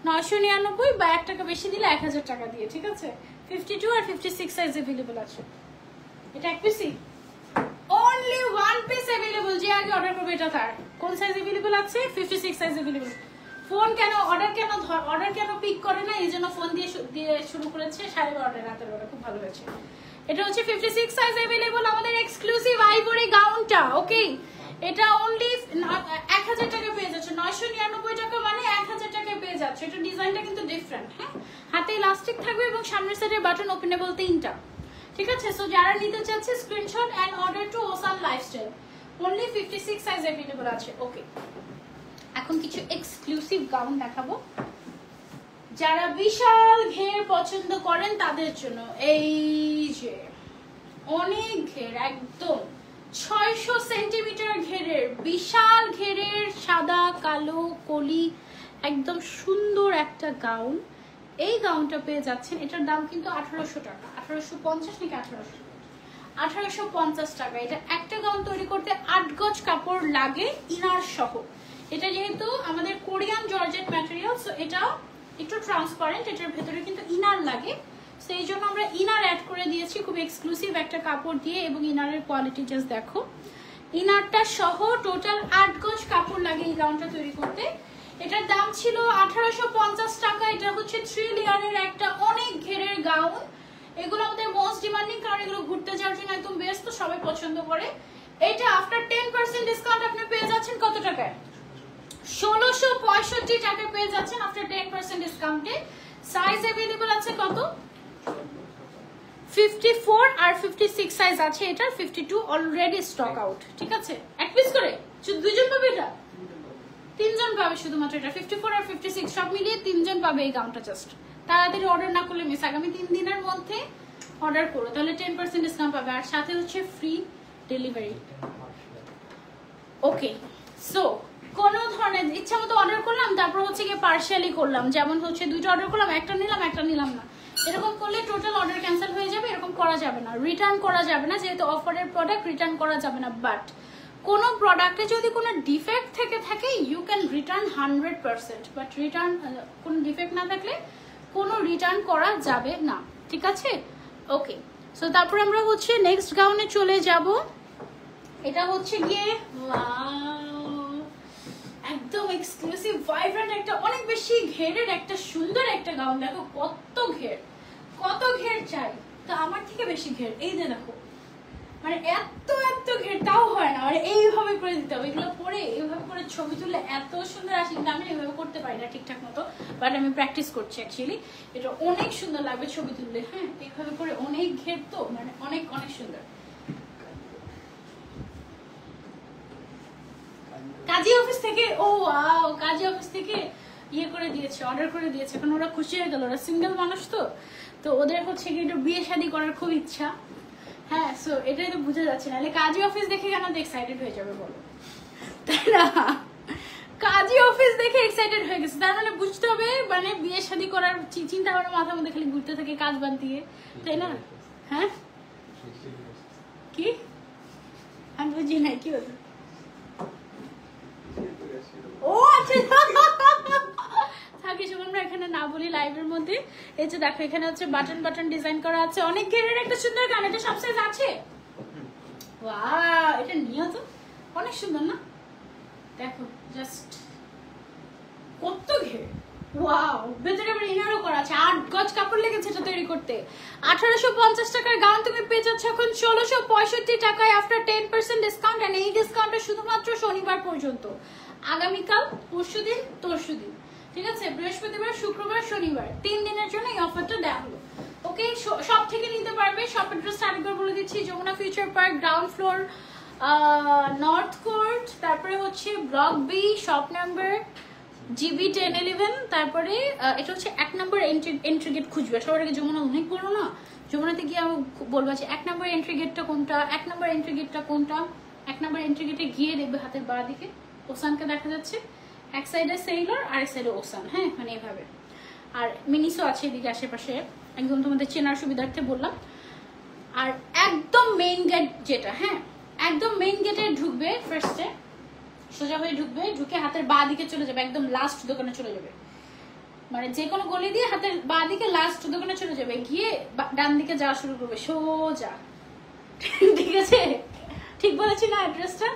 999 বা 1 টাকা বেশি দিলে 1000 টাকা দিয়ে, ঠিক আছে। 52 আর 56 সাইজ अवेलेबल আছে। এটা এক পিসি, অনলি ওয়ান পিস अवेलेबल। যে আগে অর্ডার করবে এটা তার। কোন সাইজ अवेलेबल আছে? 56 সাইজ अवेलेबल। ফোন কেন অর্ডার কেন পিক করে না? এই জন্য ফোন দিয়ে শুরু করেছে 12:30 রাতের বেলা। খুব ভালো হয়েছে। এটা হচ্ছে 56 সাইজ अवेलेबल আমাদের এক্সক্লুসিভ আইভরি গাউনটা। ওকে, এটা অনলি 1000 টাকা পেয়ে যাচ্ছে। 999 টাকা মানে 1000 টাকায় পেয়ে যাচ্ছে। এটা ডিজাইনটা কিন্তু ডিফারেন্ট। হ্যাঁ, হাতে ইলাস্টিক থাকবে এবং সামনের সাইডের বাটন ওপেনেবল 3টা, ঠিক আছে। সো যারা নিতে চাচ্ছে screenshot and order to Ocean Lifestyle. Only 56 size available আছে। ওকে, এখন কিছু এক্সক্লুসিভ গাউন দেখাবো যারা বিশাল ঘের পছন্দ করেন তাদের জন্য। এই যে অনেক ঘের, একদম 600 সেন্টিমিটার ঘেরের, বিশাল ঘেরের, সাদা কালো কলি, একদম সুন্দর একটা গাউন। এই গাউনটা পেয়ে যাচ্ছেন, এটার দাম কিন্তু 1800 টাকা। 1850 নাকি 1800? 1850 টাকা। এটা একটা গাউন তৈরি করতে 8 গজ কাপড় লাগে ইনার সহ। এটা যেহেতু আমাদের কোরিয়ান জর্জেট ম্যাটেরিয়াল, সো এটা একটু ট্রান্সপারেন্ট, এটার ভেতরে কিন্তু ইনার লাগে, সেই জন্য আমরা ইনার অ্যাড করে দিয়েছি খুব এক্সক্লুসিভ একটা কাপড় দিয়ে। এবং ইনারের কোয়ালিটি জাস্ট দেখো, ইনারটা সহ টোটাল 8 গজ কাপড় লাগে এই গাউনটা তৈরি করতে। এটার দাম ছিল 1850 টাকা। এটা হচ্ছে 3 লেয়ারের একটা অনেক ঘেরের গাউন। এগুলো আমাদের মোস্ট ডিমান্ডিং, কারণ এগুলো ঘুরতে যাওয়ার জন্য একদম বেস্ট, তো সবাই পছন্দ করে। এটা আফটার 10% ডিসকাউন্ট আপনি পেয়ে যাচ্ছেন কত টাকায়? 1665 টাকায় পেয়ে যাচ্ছেন আফটার 10% ডিসকাউন্টে। সাইজ अवेलेबल আছে কত? 54 আর 56 সাইজ আছে এটার, 52 অলরেডি স্টক আউট। ঠিক আছে, এক পিস করে দুইজন পাবে, এটা তিনজন পাবে শুধুমাত্র। এটা 54 আর 56 সব মিলিয়ে তিনজন পাবে এই গাউনটা। জাস্ট তাড়াতাড়ি অর্ডার না করলে মিস, আগামী 3 দিনের মধ্যে অর্ডার করো, তাহলে 10% ডিসকাউন্ট পাবে, আর সাথে হচ্ছে ফ্রি ডেলিভারি। ওকে, সো কোনো ধরনের ইচ্ছা মতো অর্ডার করলাম, তারপর হচ্ছে গিয়ে পার্শিয়ালি করলাম, যেমন হচ্ছে 2টা অর্ডার করলাম, একটা নিলাম না, এরকম করলে টোটাল অর্ডার ক্যান্সেল হয়ে যাবে। এরকম করা যাবে না, রিটার্ন করা যাবে না, যেহেতু অফারের প্রোডাক্ট রিটার্ন করা যাবে না। বাট কোনো প্রোডাক্টে যদি কোনো ডিফেক্ট থেকে থাকে you can return 100%, but return কোনো ডিফেক্ট না থাকলে কোনো রিটার্ন করা যাবে না। ঠিক আছে, ওকে। সো তারপর আমরা হচ্ছে নেক্সট গাউনে চলে যাব। এটা হচ্ছে গিয়ে একদম এক্সক্লুসিভ ভাইব্রেন্ট একটা অনেক বেশি ঘেরের একটা সুন্দর একটা গাউন। দেখো কত ঘের চাই, তো আমার থেকে বেশি ঘের। এই যে দেখো, মানে এত ঘের তাও হয় না, মানে এইভাবে করে দিতে হবে। এগুলো পরে এইভাবে করে ছবি তুললে এত সুন্দর আসে, কিন্তু আমি এইভাবে করতে পারি না ঠিকঠাক মতো, বাট আমি প্র্যাকটিস করছি অ্যাকচুয়ালি। এটা অনেক সুন্দর লাগবে ছবি তুললে। হ্যাঁ, এইভাবে করে অনেক ঘের, তো মানে অনেক সুন্দর। কাজী অফিস থেকে, ও ওয়াও, কাজী অফিস থেকে ইয়ে করে দিয়েছে, অর্ডার করে দিয়েছে। এখন ওরা খুশি হয়ে গেল, ওরা সিঙ্গেল মানুষ, তো ওদের হচ্ছে কি একটু বিয়ে শাদী করার খুব ইচ্ছা। হ্যাঁ, সো এটাই তো বুঝে যাচ্ছে না, কাজী অফিস দেখে কেন এক্সাইটেড হয়ে যাবে বলো, তাই না? কাজী অফিস দেখে এক্সাইটেড হয়ে গেছে, তার মানে বুঝতে হবে মানে বিয়ে শাদী করার চিন্তা আমার মাথার মধ্যে খালি ঘুরতে থাকে কাজ বাদ দিয়ে, তাই না? হ্যাঁ, কি আমি বুঝি না কি হলো। ও আচ্ছা, থাকি আমরা এখানে না বলি লাইভের মধ্যে। এই যে দেখো, এখানে হচ্ছে বাটন ডিজাইন করা আছে, অনেক ঘেরের একটা সুন্দর গান। এটা সব সাইজ আছে। ওয়াও, এটা নিও তো, অনেক সুন্দর না? দেখো জাস্ট কত ঘের। ওয়াও, ভেতরে আবার ইনারও করা আছে। 8 গজ কাপড় লেগেছে এটা তৈরি করতে। 1850 টাকার গাউন তুমি পেয়ে যাচ্ছ এখন 1665 টাকায় আফটার 10% ডিসকাউন্ট। এন্ড এই ডিসকাউন্টটা শুধুমাত্র শনিবার পর্যন্ত, আগামীকাল, পরশুদিন, তরশুদিন। ঠিক আছে, বৃহস্পতিবার, শুক্রবার, শনিবার, 3 দিনের জন্য এই অফারটা দেওয়া হলো। ওকে, সব থেকে নিতে পারবে। শপ অ্যাড্রেস আরেকবার বলে দিচ্ছি, Jamuna future park, ground floor, north court, তারপরে হচ্ছে block B, shop number GB 1011। তারপরে এটা হচ্ছে 1 নম্বর এন্ট্রি গেট খুঁজবে। সবার আগে যমুনা অনেক বড় না, যমুনাতে গিয়ে আমি বলবো যে 1 নম্বর এন্ট্রি গেটটা কোনটা, 1 নম্বর এন্ট্রি গেটটা কোনটা। 1 নম্বর এন্ট্রি গেটে গিয়ে দেখবে হাতের বাঁ দিকে ওসানকে দেখা যাচ্ছে, এক সাইডে সেইলর আর এক সাইডে ওসান। হ্যাঁ, মানে এইভাবে। আর মিনিসও আছে এদিকে আশেপাশে, একদম তোমাদের চেনার সুবিধার্থে বললাম। আর একদম মেইন গেট যেটা, হ্যাঁ একদম মেইন গেটে ঢুকবে, ফার্স্টে সোজা হয়ে ঢুকবে, ঢুকে হাতের বাঁ দিকে চলে যাবে, একদম লাস্ট দোকানে চলে যাবে। মানে যে কোনো গলি দিয়ে হাতের বাঁ দিকে লাস্ট দোকানে চলে যাবে, গিয়ে ডান দিকে যাওয়া শুরু করবে সোজা। ঠিক আছে, ঠিক বলেছি না অ্যাড্রেসটা?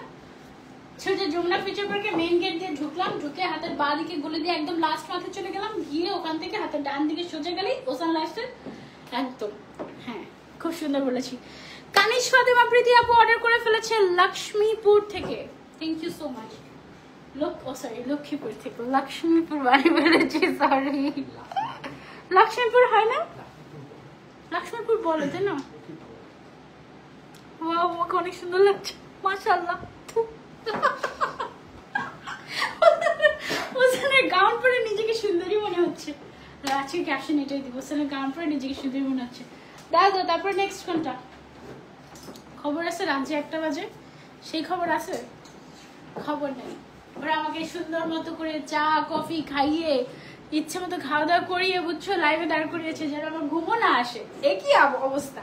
সোজা যমুনা ফিউচার পার্কের মেইন গেট দিয়ে ঢুকলাম, ঢুকে হাতের বাঁ দিকে গলি দিয়ে একদম লাস্ট মাথায় চলে গেলাম, গিয়ে ওখান থেকে হাতের ডান দিকে সোজা গেলেই ওসান লাস্টের একদম। হ্যাঁ, খুব সুন্দর বলেছি। কানিশ ফাতেমা প্রীতি আপু অর্ডার করে ফেলেছে লক্ষ্মীপুর থেকে, thank you so much. Lakshmipur থেকে, লক্ষ্মীপুর বাড়ি বলেছি, সরি। লক্ষ্মীপুর হয় না, লক্ষ্মীপুর বলে তাই না? ওয়াও, ওকে অনেক সুন্দর লাগছে, মাশাআল্লাহ। ওসানের গাউন পরে নিজেকে সুন্দরী মনে হচ্ছে। আজকে ক্যাপশন এটাই দিব, ওসানের গাউন পরে নিজেকে সুন্দরী মনে হচ্ছে। দেখো তারপর নেক্সট কোনটা খবর আছে? রাত্রি 1টা বাজে, সেই খবর আছে? খবর নেই। ওরা আমাকে সুন্দর মতো করে চা কফি খাইয়ে ইচ্ছে মতো খাওয়া দাওয়া করিয়ে বুঝছো লাইভে দাঁড় করিয়েছে, যেন আমার ঘুমও না আসে। একই অবস্থা।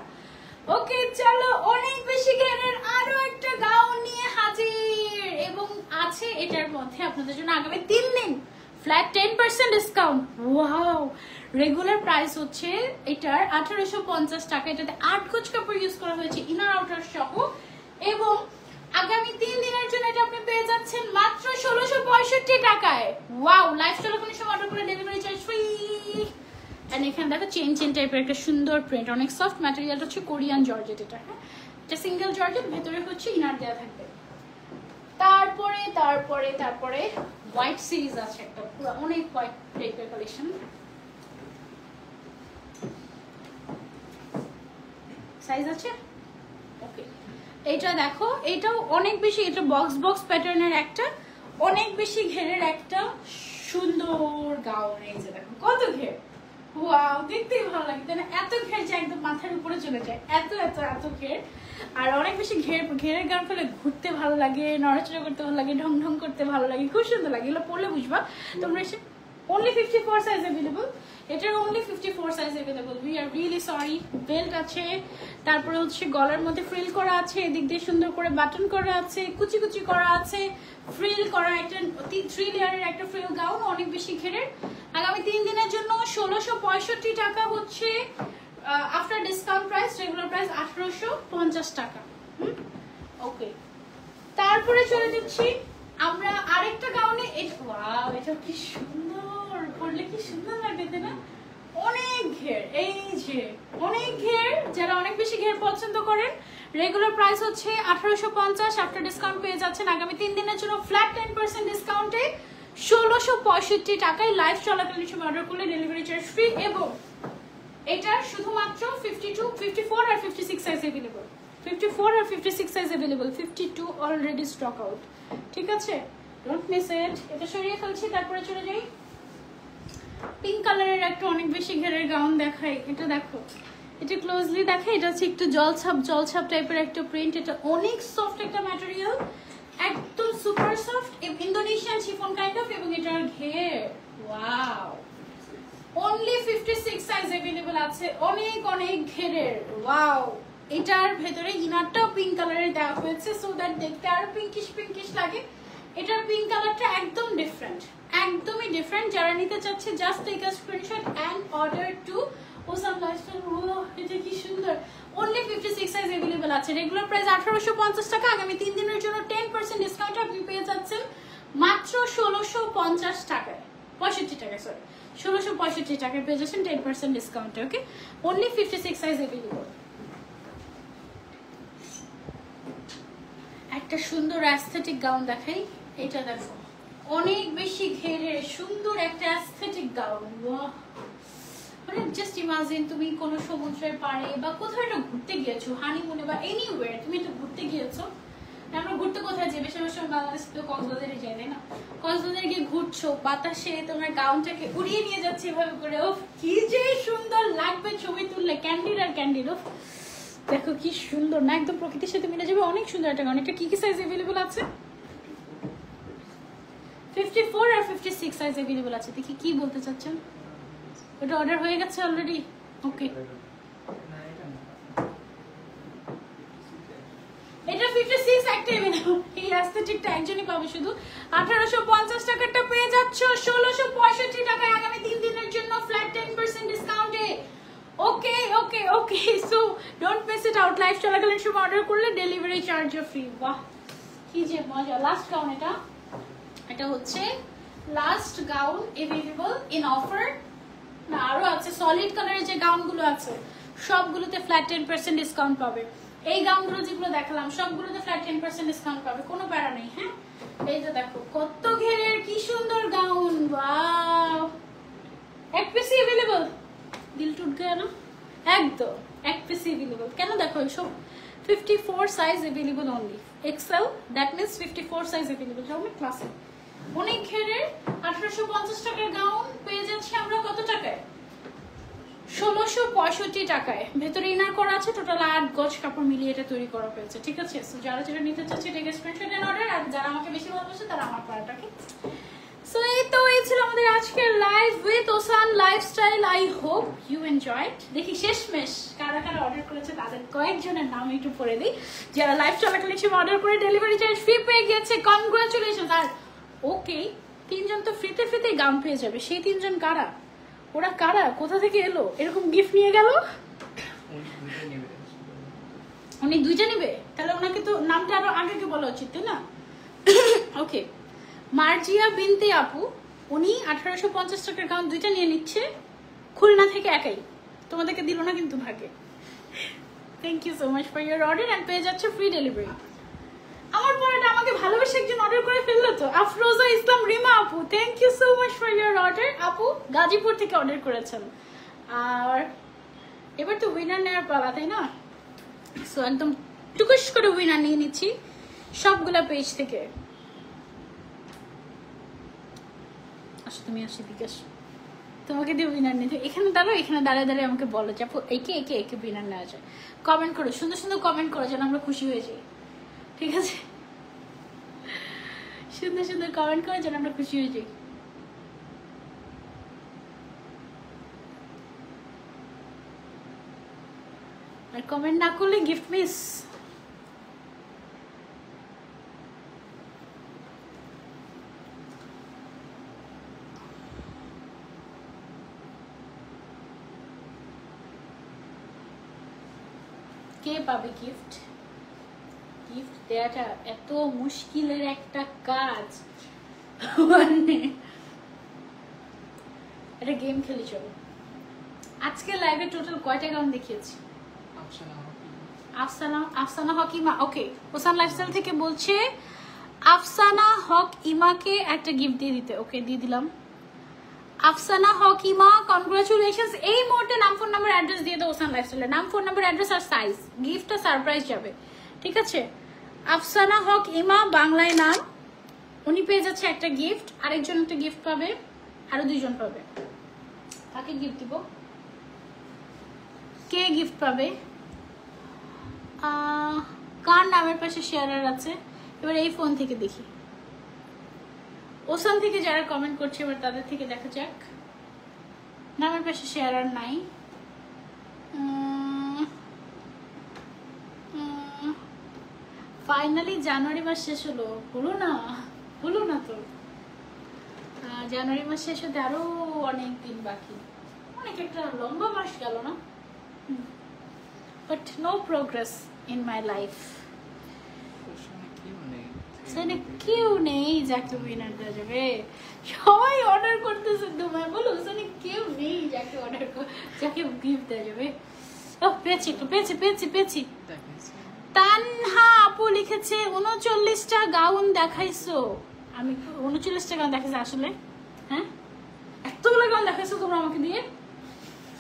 ওকে চলো, অনেক বেশি ঘেরের আরো একটা গাউন নিয়ে হাজির, এবং আছে এটার মধ্যে আপনাদের জন্য আগামী 3 দিন flat 10% discount. Wow, regular price হচ্ছে এটার 1850 টাকা। এটাতে 8 গজ কাপড় ইউজ করা হয়েছে ইনার আউটার সহ, এবং আগামী 3 দিনের জন্য এটা আপনি পেয়ে যাচ্ছেন মাত্র 1665 টাকায়। ওয়াও, লাইফস্টাইল কোনো সময় অর্ডার করে ডেলিভারি চার্জ ফ্রি। এন্ড এখানে দেখো চেন চেন টাইপের একটা সুন্দর প্রিন্ট, অনেক সফট ম্যাটেরিয়ালটা হচ্ছে কোরিয়ান জর্জেট। এটা হ্যাঁ, এটা সিঙ্গেল জর্জেট, ভেতরে হচ্ছে ইনার দেওয়া থাকবে। তারপরে তারপরে তারপরে হোয়াইট সিরিজ আছে একটা, পুরো অনেক হোয়াইট টাইপের কালেকশন। সাইজ আছে ওকে। এটা দেখো, এটাও অনেক বেশি, এটা বক্স বক্স প্যাটার্নের একটা অনেক বেশি ঘেরের একটা সুন্দর গাউন। এই যে দেখো কত ঘের, ওয়াও, দেখতেই ভালো লাগে তাই না? এত ঘের যে একদম মাথার উপরে চলে যায়, এত এত এত ঘের। আর অনেক বেশি ঘেরের গাউন ফেলে ঘুরতে ভালো লাগে, নড়াচড়া করতে ভালো লাগে, ঢং ঢং করতে ভালো লাগে, খুব সুন্দর লাগে। এগুলো পরলে বুঝবা তোমরা। এসে only 54 সাইজ अवेलेबल, এটার only 54 size available. We are really sorry. Belt আছে, তারপরে হচ্ছে গলার মধ্যে ফ্রিল করা আছে, এদিক দিয়ে সুন্দর করে বাটন করা আছে, কুচি কুচি করা আছে, ফ্রিল করা একটা 3 লেয়ারের একটা ফ্রিল গাউন, অনেক বেশি ঘেরের। আগামী 3 দিনের জন্য 1665 টাকা হচ্ছে after discount price. Regular price 1850 টাকা। ওকে, তারপরে চলে যাচ্ছি আমরা আরেকটা গাউনে। ওয়াও, এটা কি সুন্দর, পরলে কি সুন্দর লাগে তাই না? অনেক ঘের, এই যে অনেক ঘের। যারা অনেক বেশি ঘের পছন্দ করেন, রেগুলার প্রাইস হচ্ছে 1850, আফটার ডিসকাউন্ট পেয়ে যাচ্ছেন আগামী 3 দিনের জন্য ফ্ল্যাট 10% ডিসকাউন্টে 1665 টাকায়। লাইভ চলাকালীন সময় অর্ডার করলে ডেলিভারি চার্জ ফ্রি, এবং এটার শুধুমাত্র 52, 54 আর 56 সাইজ अवेलेबल। 54 আর 56 size available, 52 already stock out. ঠিক আছে, ডোন্ট মিস ইট। এটা সরিয়ে ফেলছি, তারপরে চলে যাই পিঙ্ক কালারের একটা অনেক বেশি ঘেরের গাউন দেখাই। এটা দেখো, এটা ক্লোজলি দেখে, এটা হচ্ছে একটু জলছাপ টাইপের একটা প্রিন্ট। এটা অনেক সফট একটা ম্যাটেরিয়াল, একদম super soft, Indonesian chiffon kind of, এবং এটার ঘের ওয়াও, only 56 সাইজ अवेलेबल আছে, অনেক অনেক ঘেরের। ওয়াও, এটার ভেতরে ইনারটাও পিঙ্ক কালারের দেওয়া হয়েছে, সো দ্যাট দেখতে আরো পিঙ্কিশ পিঙ্কিশ লাগে। এটার পিঙ্ক কালারটা একদম ডিফারেন্ট, একদমই ডিফারেন্ট। যারা নিতে চাচ্ছে just take a screenshot and order to awesome lifestyle. ও, এটা কি সুন্দর। only 56 সাইজ अवेलेबल আছে। রেগুলার প্রাইস 1850 টাকা। আগামী 3 দিনের জন্য 10% ডিসকাউন্ট আপনি পেয়ে যাচ্ছেন মাত্র 1650 টাকায়, 65 টাকায়, সরি 1665 টাকায় পেয়ে যাচ্ছেন 10% ডিসকাউন্টে। ওকে, only 56 সাইজ अवेलेबल। একটা সুন্দর অ্যাস্থেটিক গাউন দেখাই। এটা দেখো, অনেক বেশি ঘেরের সুন্দর একটা অ্যাস্থেটিক গাউন। ওয়াও, মানে জাস্ট ইমাজিন তুমি কোনো সমুদ্রের পাড়ে বা কোথাও একটা ঘুরতে গিয়েছো, হানিমুনে বা এনিওয়্যার তুমি একটু ঘুরতে গিয়েছো। আমরা ঘুরতে কোথায় যাই? বেশিরভাগ বাংলাদেশ তো কক্সবাজারে যাই, তাই না? কক্সবাজারে গিয়ে ঘুরছো, বাতাসে তোমার গাউনটাকে উড়িয়ে নিয়ে যাচ্ছে এভাবে করে। ও কি যে সুন্দর লাগবে ছবি তুললে, ক্যান্ডিড আর ক্যান্ডিড। ও দেখো কি সুন্দর না, একদম প্রকৃতির সাথে মিলে যাবে। অনেক সুন্দর একটা গাউন। এটা কি কি সাইজ अवेलेबल আছে? 54 আর 56 সাইজ अवेलेबल আছে। দেখি কি বলতে চাচ্ছেন। এটা অর্ডার হয়ে গেছে অলরেডি। ওকে, এটা 56 একটা अवेलेबल। এই অ্যাস্থেটিকটা একজনই পাবে শুধু। 1850 টাকাটা পেয়ে যাচ্ছ 1665 টাকায় আগামী 3 দিনের জন্য ফ্ল্যাট 10% ডিসকাউন্টে। Okay okay okay, so don't miss it out. Live চলাকালীন সময় অর্ডার করলে ডেলিভারি চার্জ ফ্রি। বাহ, কি যে মজা। লাস্ট গাউন এটা, এটা হচ্ছে last gown available in offer. না, আরো আছে সলিড কালারের যে গাউনগুলো আছে সবগুলোতে ফ্ল্যাট 10% ডিসকাউন্ট পাবে। এই গাউনগুলো যেগুলো দেখালাম সবগুলোতে ফ্ল্যাট 10% ডিসকাউন্ট পাবে, কোনো প্যারা নেই। হ্যাঁ, এই যে দেখো কত ঘেরের কি সুন্দর গাউন। ওয়াও, এক পিসি अवेलेबल। দিল টুট গয়া না, একদম এক পিসি अवेलेबल। কেন দেখো সব 54 size available only, XL, that means 54 size available. অনেক ক্লাসিক, অনেক ঘেরের। 1850 টাকার গাউন পেয়ে যাচ্ছি আমরা কত টাকায়? 1665 টাকায়। ভেতরে ইনার করা আছে, টোটাল 8 গজ কাপড় মিলিয়ে এটা তৈরি করা হয়েছে। ঠিক আছে, সো যারা যেটা নিতে চাচ্ছে টেক স্ক্রিনশট এন্ড অর্ডার। আর যারা আমাকে বেশি ভালোবাসে তারা আমার পাড়াটাকে সো এই ছিল আমাদের আজকের live with Ocean Lifestyle. I hope you enjoyed. দেখি শেষমেশ কারা কারা অর্ডার করেছে তাদের কয়েকজনের নাম একটু পড়ে দিই, যারা লাইভ চলাকালীন সময় অর্ডার করে ডেলিভারি চার্জ ফ্রি পেয়ে গেছে। কনগ্রাচুলেশন। আর ওকে, 3 জন তো ফ্রিতে গাউন পেয়ে যাবে। সেই 3 জন কারা? ওরা কারা, কোথা থেকে এলো, এরকম গিফট নিয়ে গেল? উনি 2টা নেবে? তাহলে ওনাকে তো নামটা আরো আগে বলা উচিত, তাই না? ওকে, মার্জিয়া বিনতে আপু, উনি 1850 টাকার গাউন 2টা নিয়ে নিচ্ছে খুলনা থেকে একাই। তোমাদেরকে দিল না কিন্তু ভাগে। Thank you so much for your order and পেয়ে যাচ্ছে ফ্রি ডেলিভারি। আমার পরেটা আমাকে ভালোবেসে একজন অর্ডার করে ফেললো তো। আফরোজা ইসলাম রিমা আপু, thank you so much for your order. আপু গাজীপুর থেকে অর্ডার করেছেন। আর এবার তো উইনার নেওয়ার পালা, তাই না? সো একদম টুকুস করে উইনার নিয়ে নিচ্ছি সবগুলা পেজ থেকে। আসো তুমি, আসি দিকে আসো, তোমাকে দিয়ে উইনার নিতে। এখানে দাঁড়াও, এখানে দাঁড়িয়ে আমাকে বলো যে আপু একে উইনার নেওয়া যায়। কমেন্ট করো, সুন্দর সুন্দর কমেন্ট করো যেন আমরা খুশি হয়ে যাই, ঠিক আছে? সুন্দর সুন্দর কমেন্ট করো যেন আমরা খুশি হয়ে যাই। আর কমেন্ট না করলে গিফট মিস। কে পাবে গিফট? গিফট দেওয়াটা এত মুশকিলের একটা কাজ, মানে একটা গেম খেলি চলো। আজকে লাইভে টোটাল কয়টা গাউন দেখিয়েছি? আফসানা হক ইমা। ওকে, ওসান লাইফস্টাইল থেকে বলছে আফসানা হক ইমাকে একটা গিফট দিয়ে দিতে। ওকে, দিয়ে দিলাম। আফসানা হক ইমা, কনগ্রাচুলেশনস। এই মুহূর্তে নাম, ফোন নাম্বার, অ্যাড্রেস দিয়ে দাও ওসান লাইফস্টাইলের। নাম, ফোন নাম্বার, অ্যাড্রেস আর সাইজ। গিফটটা সারপ্রাইজ যাবে, ঠিক আছে? আফসানা হক ইমা, বাংলায় নাম, উনি পেয়ে যাচ্ছে একটা গিফট। আরেকজন একটা গিফট পাবে, আরো 2 জন পাবে। কাকে গিফট দিব? কে গিফট পাবে? কার নামের পাশে শেয়ারার আছে? এবার এই ফোন থেকে দেখি। ওসান থেকে যারা কমেন্ট করছে এবার তাদের থেকে দেখা যাক। নামের পাশে শেয়ারার নাই। ফাইনালি জানুয়ারি মাস শেষ হলো। হলো না তো। জানুয়ারি মাস শেষ হতে আরো অনেক দিন বাকি। অনেক একটা লম্বা মাস গেল না? But no progress in my life. কেউ নেই যাকে উইনার দেওয়া যাবে। সবাই অর্ডার করতেছে তোমায়, বলো কেউ নেই যাকে যাকে গিফট দেওয়া যাবে। পেয়েছি। তানহা আপু লিখেছে 39টা গাউন দেখাইছো। আমি 39টা গাউন দেখাইছি আসলে? হ্যাঁ, এতগুলো গাউন দেখাইছো তোমরা আমাকে দিয়ে?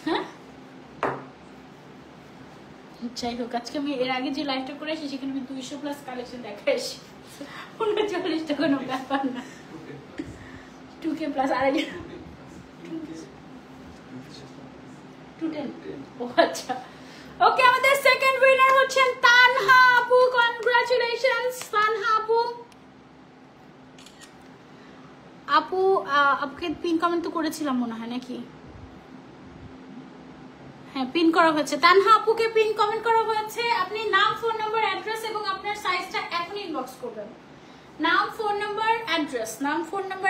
হ্যাঁ, যাই হোক, আজকে আমি এর আগে যে লাইভটা করে আসি সেখানে আমি 200+ কালেকশন দেখাইছি। 39টা কোনো ব্যাপার না। 2K প্লাস আরেকজন 210। ও আচ্ছা, ওকে। আমাদের সেকেন্ড উইনার হচ্ছেন তানহা আপু। কনগ্রাচুলেশনস তানহা আপু। আপুকে পিন কমেন্ট তো করেছিলাম মনে হয়, নাকি? হ্যাঁ, পিন করা হয়েছে। তানহা আপুকে পিন কমেন্ট করা হয়েছে। আপনি নাম, ফোন নাম্বার, অ্যাড্রেস এবং আপনার সাইজটা এখনই ইনবক্স করবেন। নাম, ফোন নাম্বার,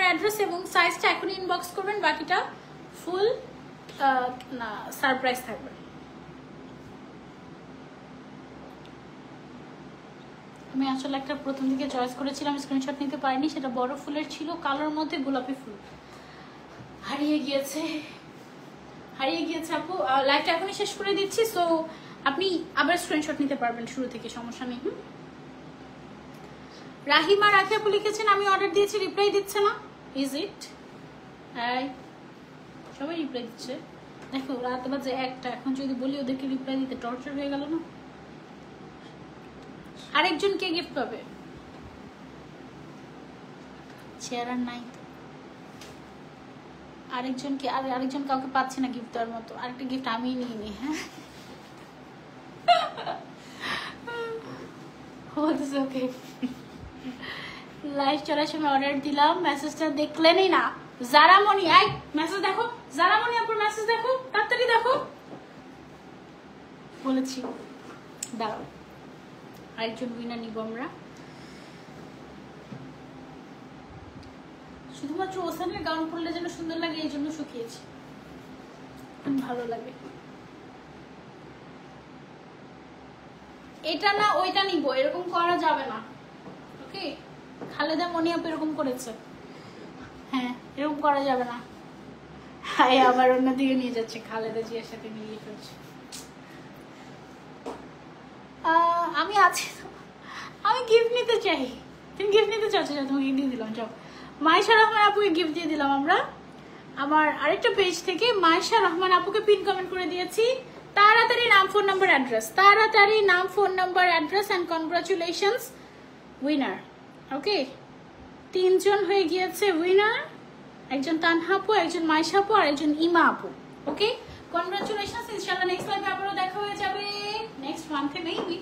অ্যাড্রেস এবং সাইজটা এখনই ইনবক্স করবেন। বাকিটা ফুল সারপ্রাইজ থাকবে। আমি আসলে একটা প্রথম দিকে চয়েস করেছিলাম, স্ক্রিনশট নিতে পারিনি। সেটা বড় ফুলের ছিল, কালোর মধ্যে গোলাপি ফুল। হারিয়ে গিয়েছে আপু। লাইভটা এখনই শেষ করে দিচ্ছি, সো আপনি আবার স্ক্রিনশট নিতে পারবেন শুরু থেকে, সমস্যা নেই। রাহিমা রাখি আপু লিখেছেন আমি অর্ডার দিয়েছি, রিপ্লাই দিচ্ছে না। Is it? হ্যাঁ, সবাই রিপ্লাই দিচ্ছে। দেখো রাত বাজে 1টা, এখন যদি বলি ওদেরকে রিপ্লাই দিতে টর্চার হয়ে গেল না? আরেকজন কে গিফট পাবে? চেয়ার নাই আরেকজনকে, আরেকজন কাউকে পাচ্ছে না গিফট দেওয়ার মতো। আরেকটা গিফট আমি নিয়ে নিই। হ্যাঁ, ওকে, লাইভ চলার সময় অর্ডার দিলাম, মেসেজটা দেখলেনই না। জারামণি, আই মেসেজ দেখো, জারামণি আপুর মেসেজ দেখো, তাড়াতাড়ি দেখো বলেছি। দাঁড়াও, আরেকজন উইনার নিব আমরা। শুধুমাত্র ওসানের গাউন পরলে যেন সুন্দর লাগে এই জন্য শুকিয়েছি, ভালো লাগে। এটা না ওইটা নিব, এরকম করা যাবে না। ওকে, খালেদা মনি আপু এরকম করেছে, হ্যাঁ এরকম করা যাবে না। হাই আবার অন্যদিকে নিয়ে যাচ্ছে, খালেদা জিয়ার সাথে মিলিয়ে ফেলছে। আমি আছি, আমি গিফট নিতে চাই। তুমি গিফট নিতে চাচ্ছ? তোমাকে দিয়ে দিলাম, যাও। মায়েশা রহমান আপুকে গিফট দিয়ে দিলাম আমরা। আমার আরেকটা পেজ থেকে মায়েশা রহমান আপুকে পিন কমেন্ট করে দিয়েছি। তাড়াতাড়ি নাম, ফোন নাম্বার, অ্যাড্রেস, তাড়াতাড়ি নাম, phone number, address and congratulations winner. Okay, 3 জন হয়ে গিয়েছে উইনার, একজন তানহা আপু, একজন মায়েশা আপু আর একজন ইমা আপু। ওকে, কনগ্রাচুলেশনস। ইনশাআল্লাহ নেক্সট লাইভে আবারও দেখা হয়ে যাবে, নেক্সট মান্থে মেবি,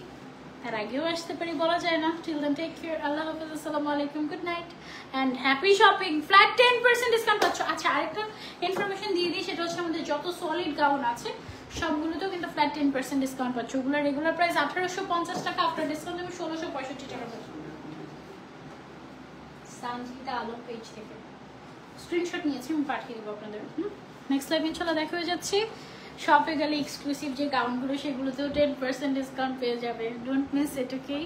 তার আগেও আসতে পারি, বলা যায় না। টিল দেন টেক কেয়ার, আল্লাহ হাফেজ, আসসালামু আলাইকুম, good night and happy shopping. Flat 10% discount পাচ্ছ। আচ্ছা, আরেকটা ইনফরমেশন দিয়ে দিই, সেটা হচ্ছে আমাদের যত সলিড গাউন আছে সবগুলোতেও কিন্তু ফ্ল্যাট 10% ডিসকাউন্ট পাচ্ছ। ওগুলো রেগুলার প্রাইস 1850 টাকা, আফটার ডিসকাউন্ট দেবে 1665 টাকা পাচ্ছ। সানজিদা আলম পেজ থেকে স্ক্রিনশট নিয়েছি, আমি পাঠিয়ে দেবো আপনাদের। নেক্সট লাইভ ইনশাআল্লাহ দেখা হয়ে যাচ্ছে। শপে গেলে এক্সক্লুসিভ যে গাউনগুলো সেগুলোতেও 10% ডিসকাউন্ট পেয়ে যাবে, ডোন্ট মিস ইট। ওকে,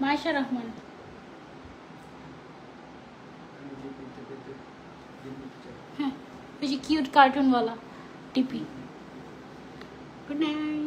মায়েশা রহমান, হ্যাঁ ওই যে কিউট কার্টুনওয়ালা টিপি। Good night.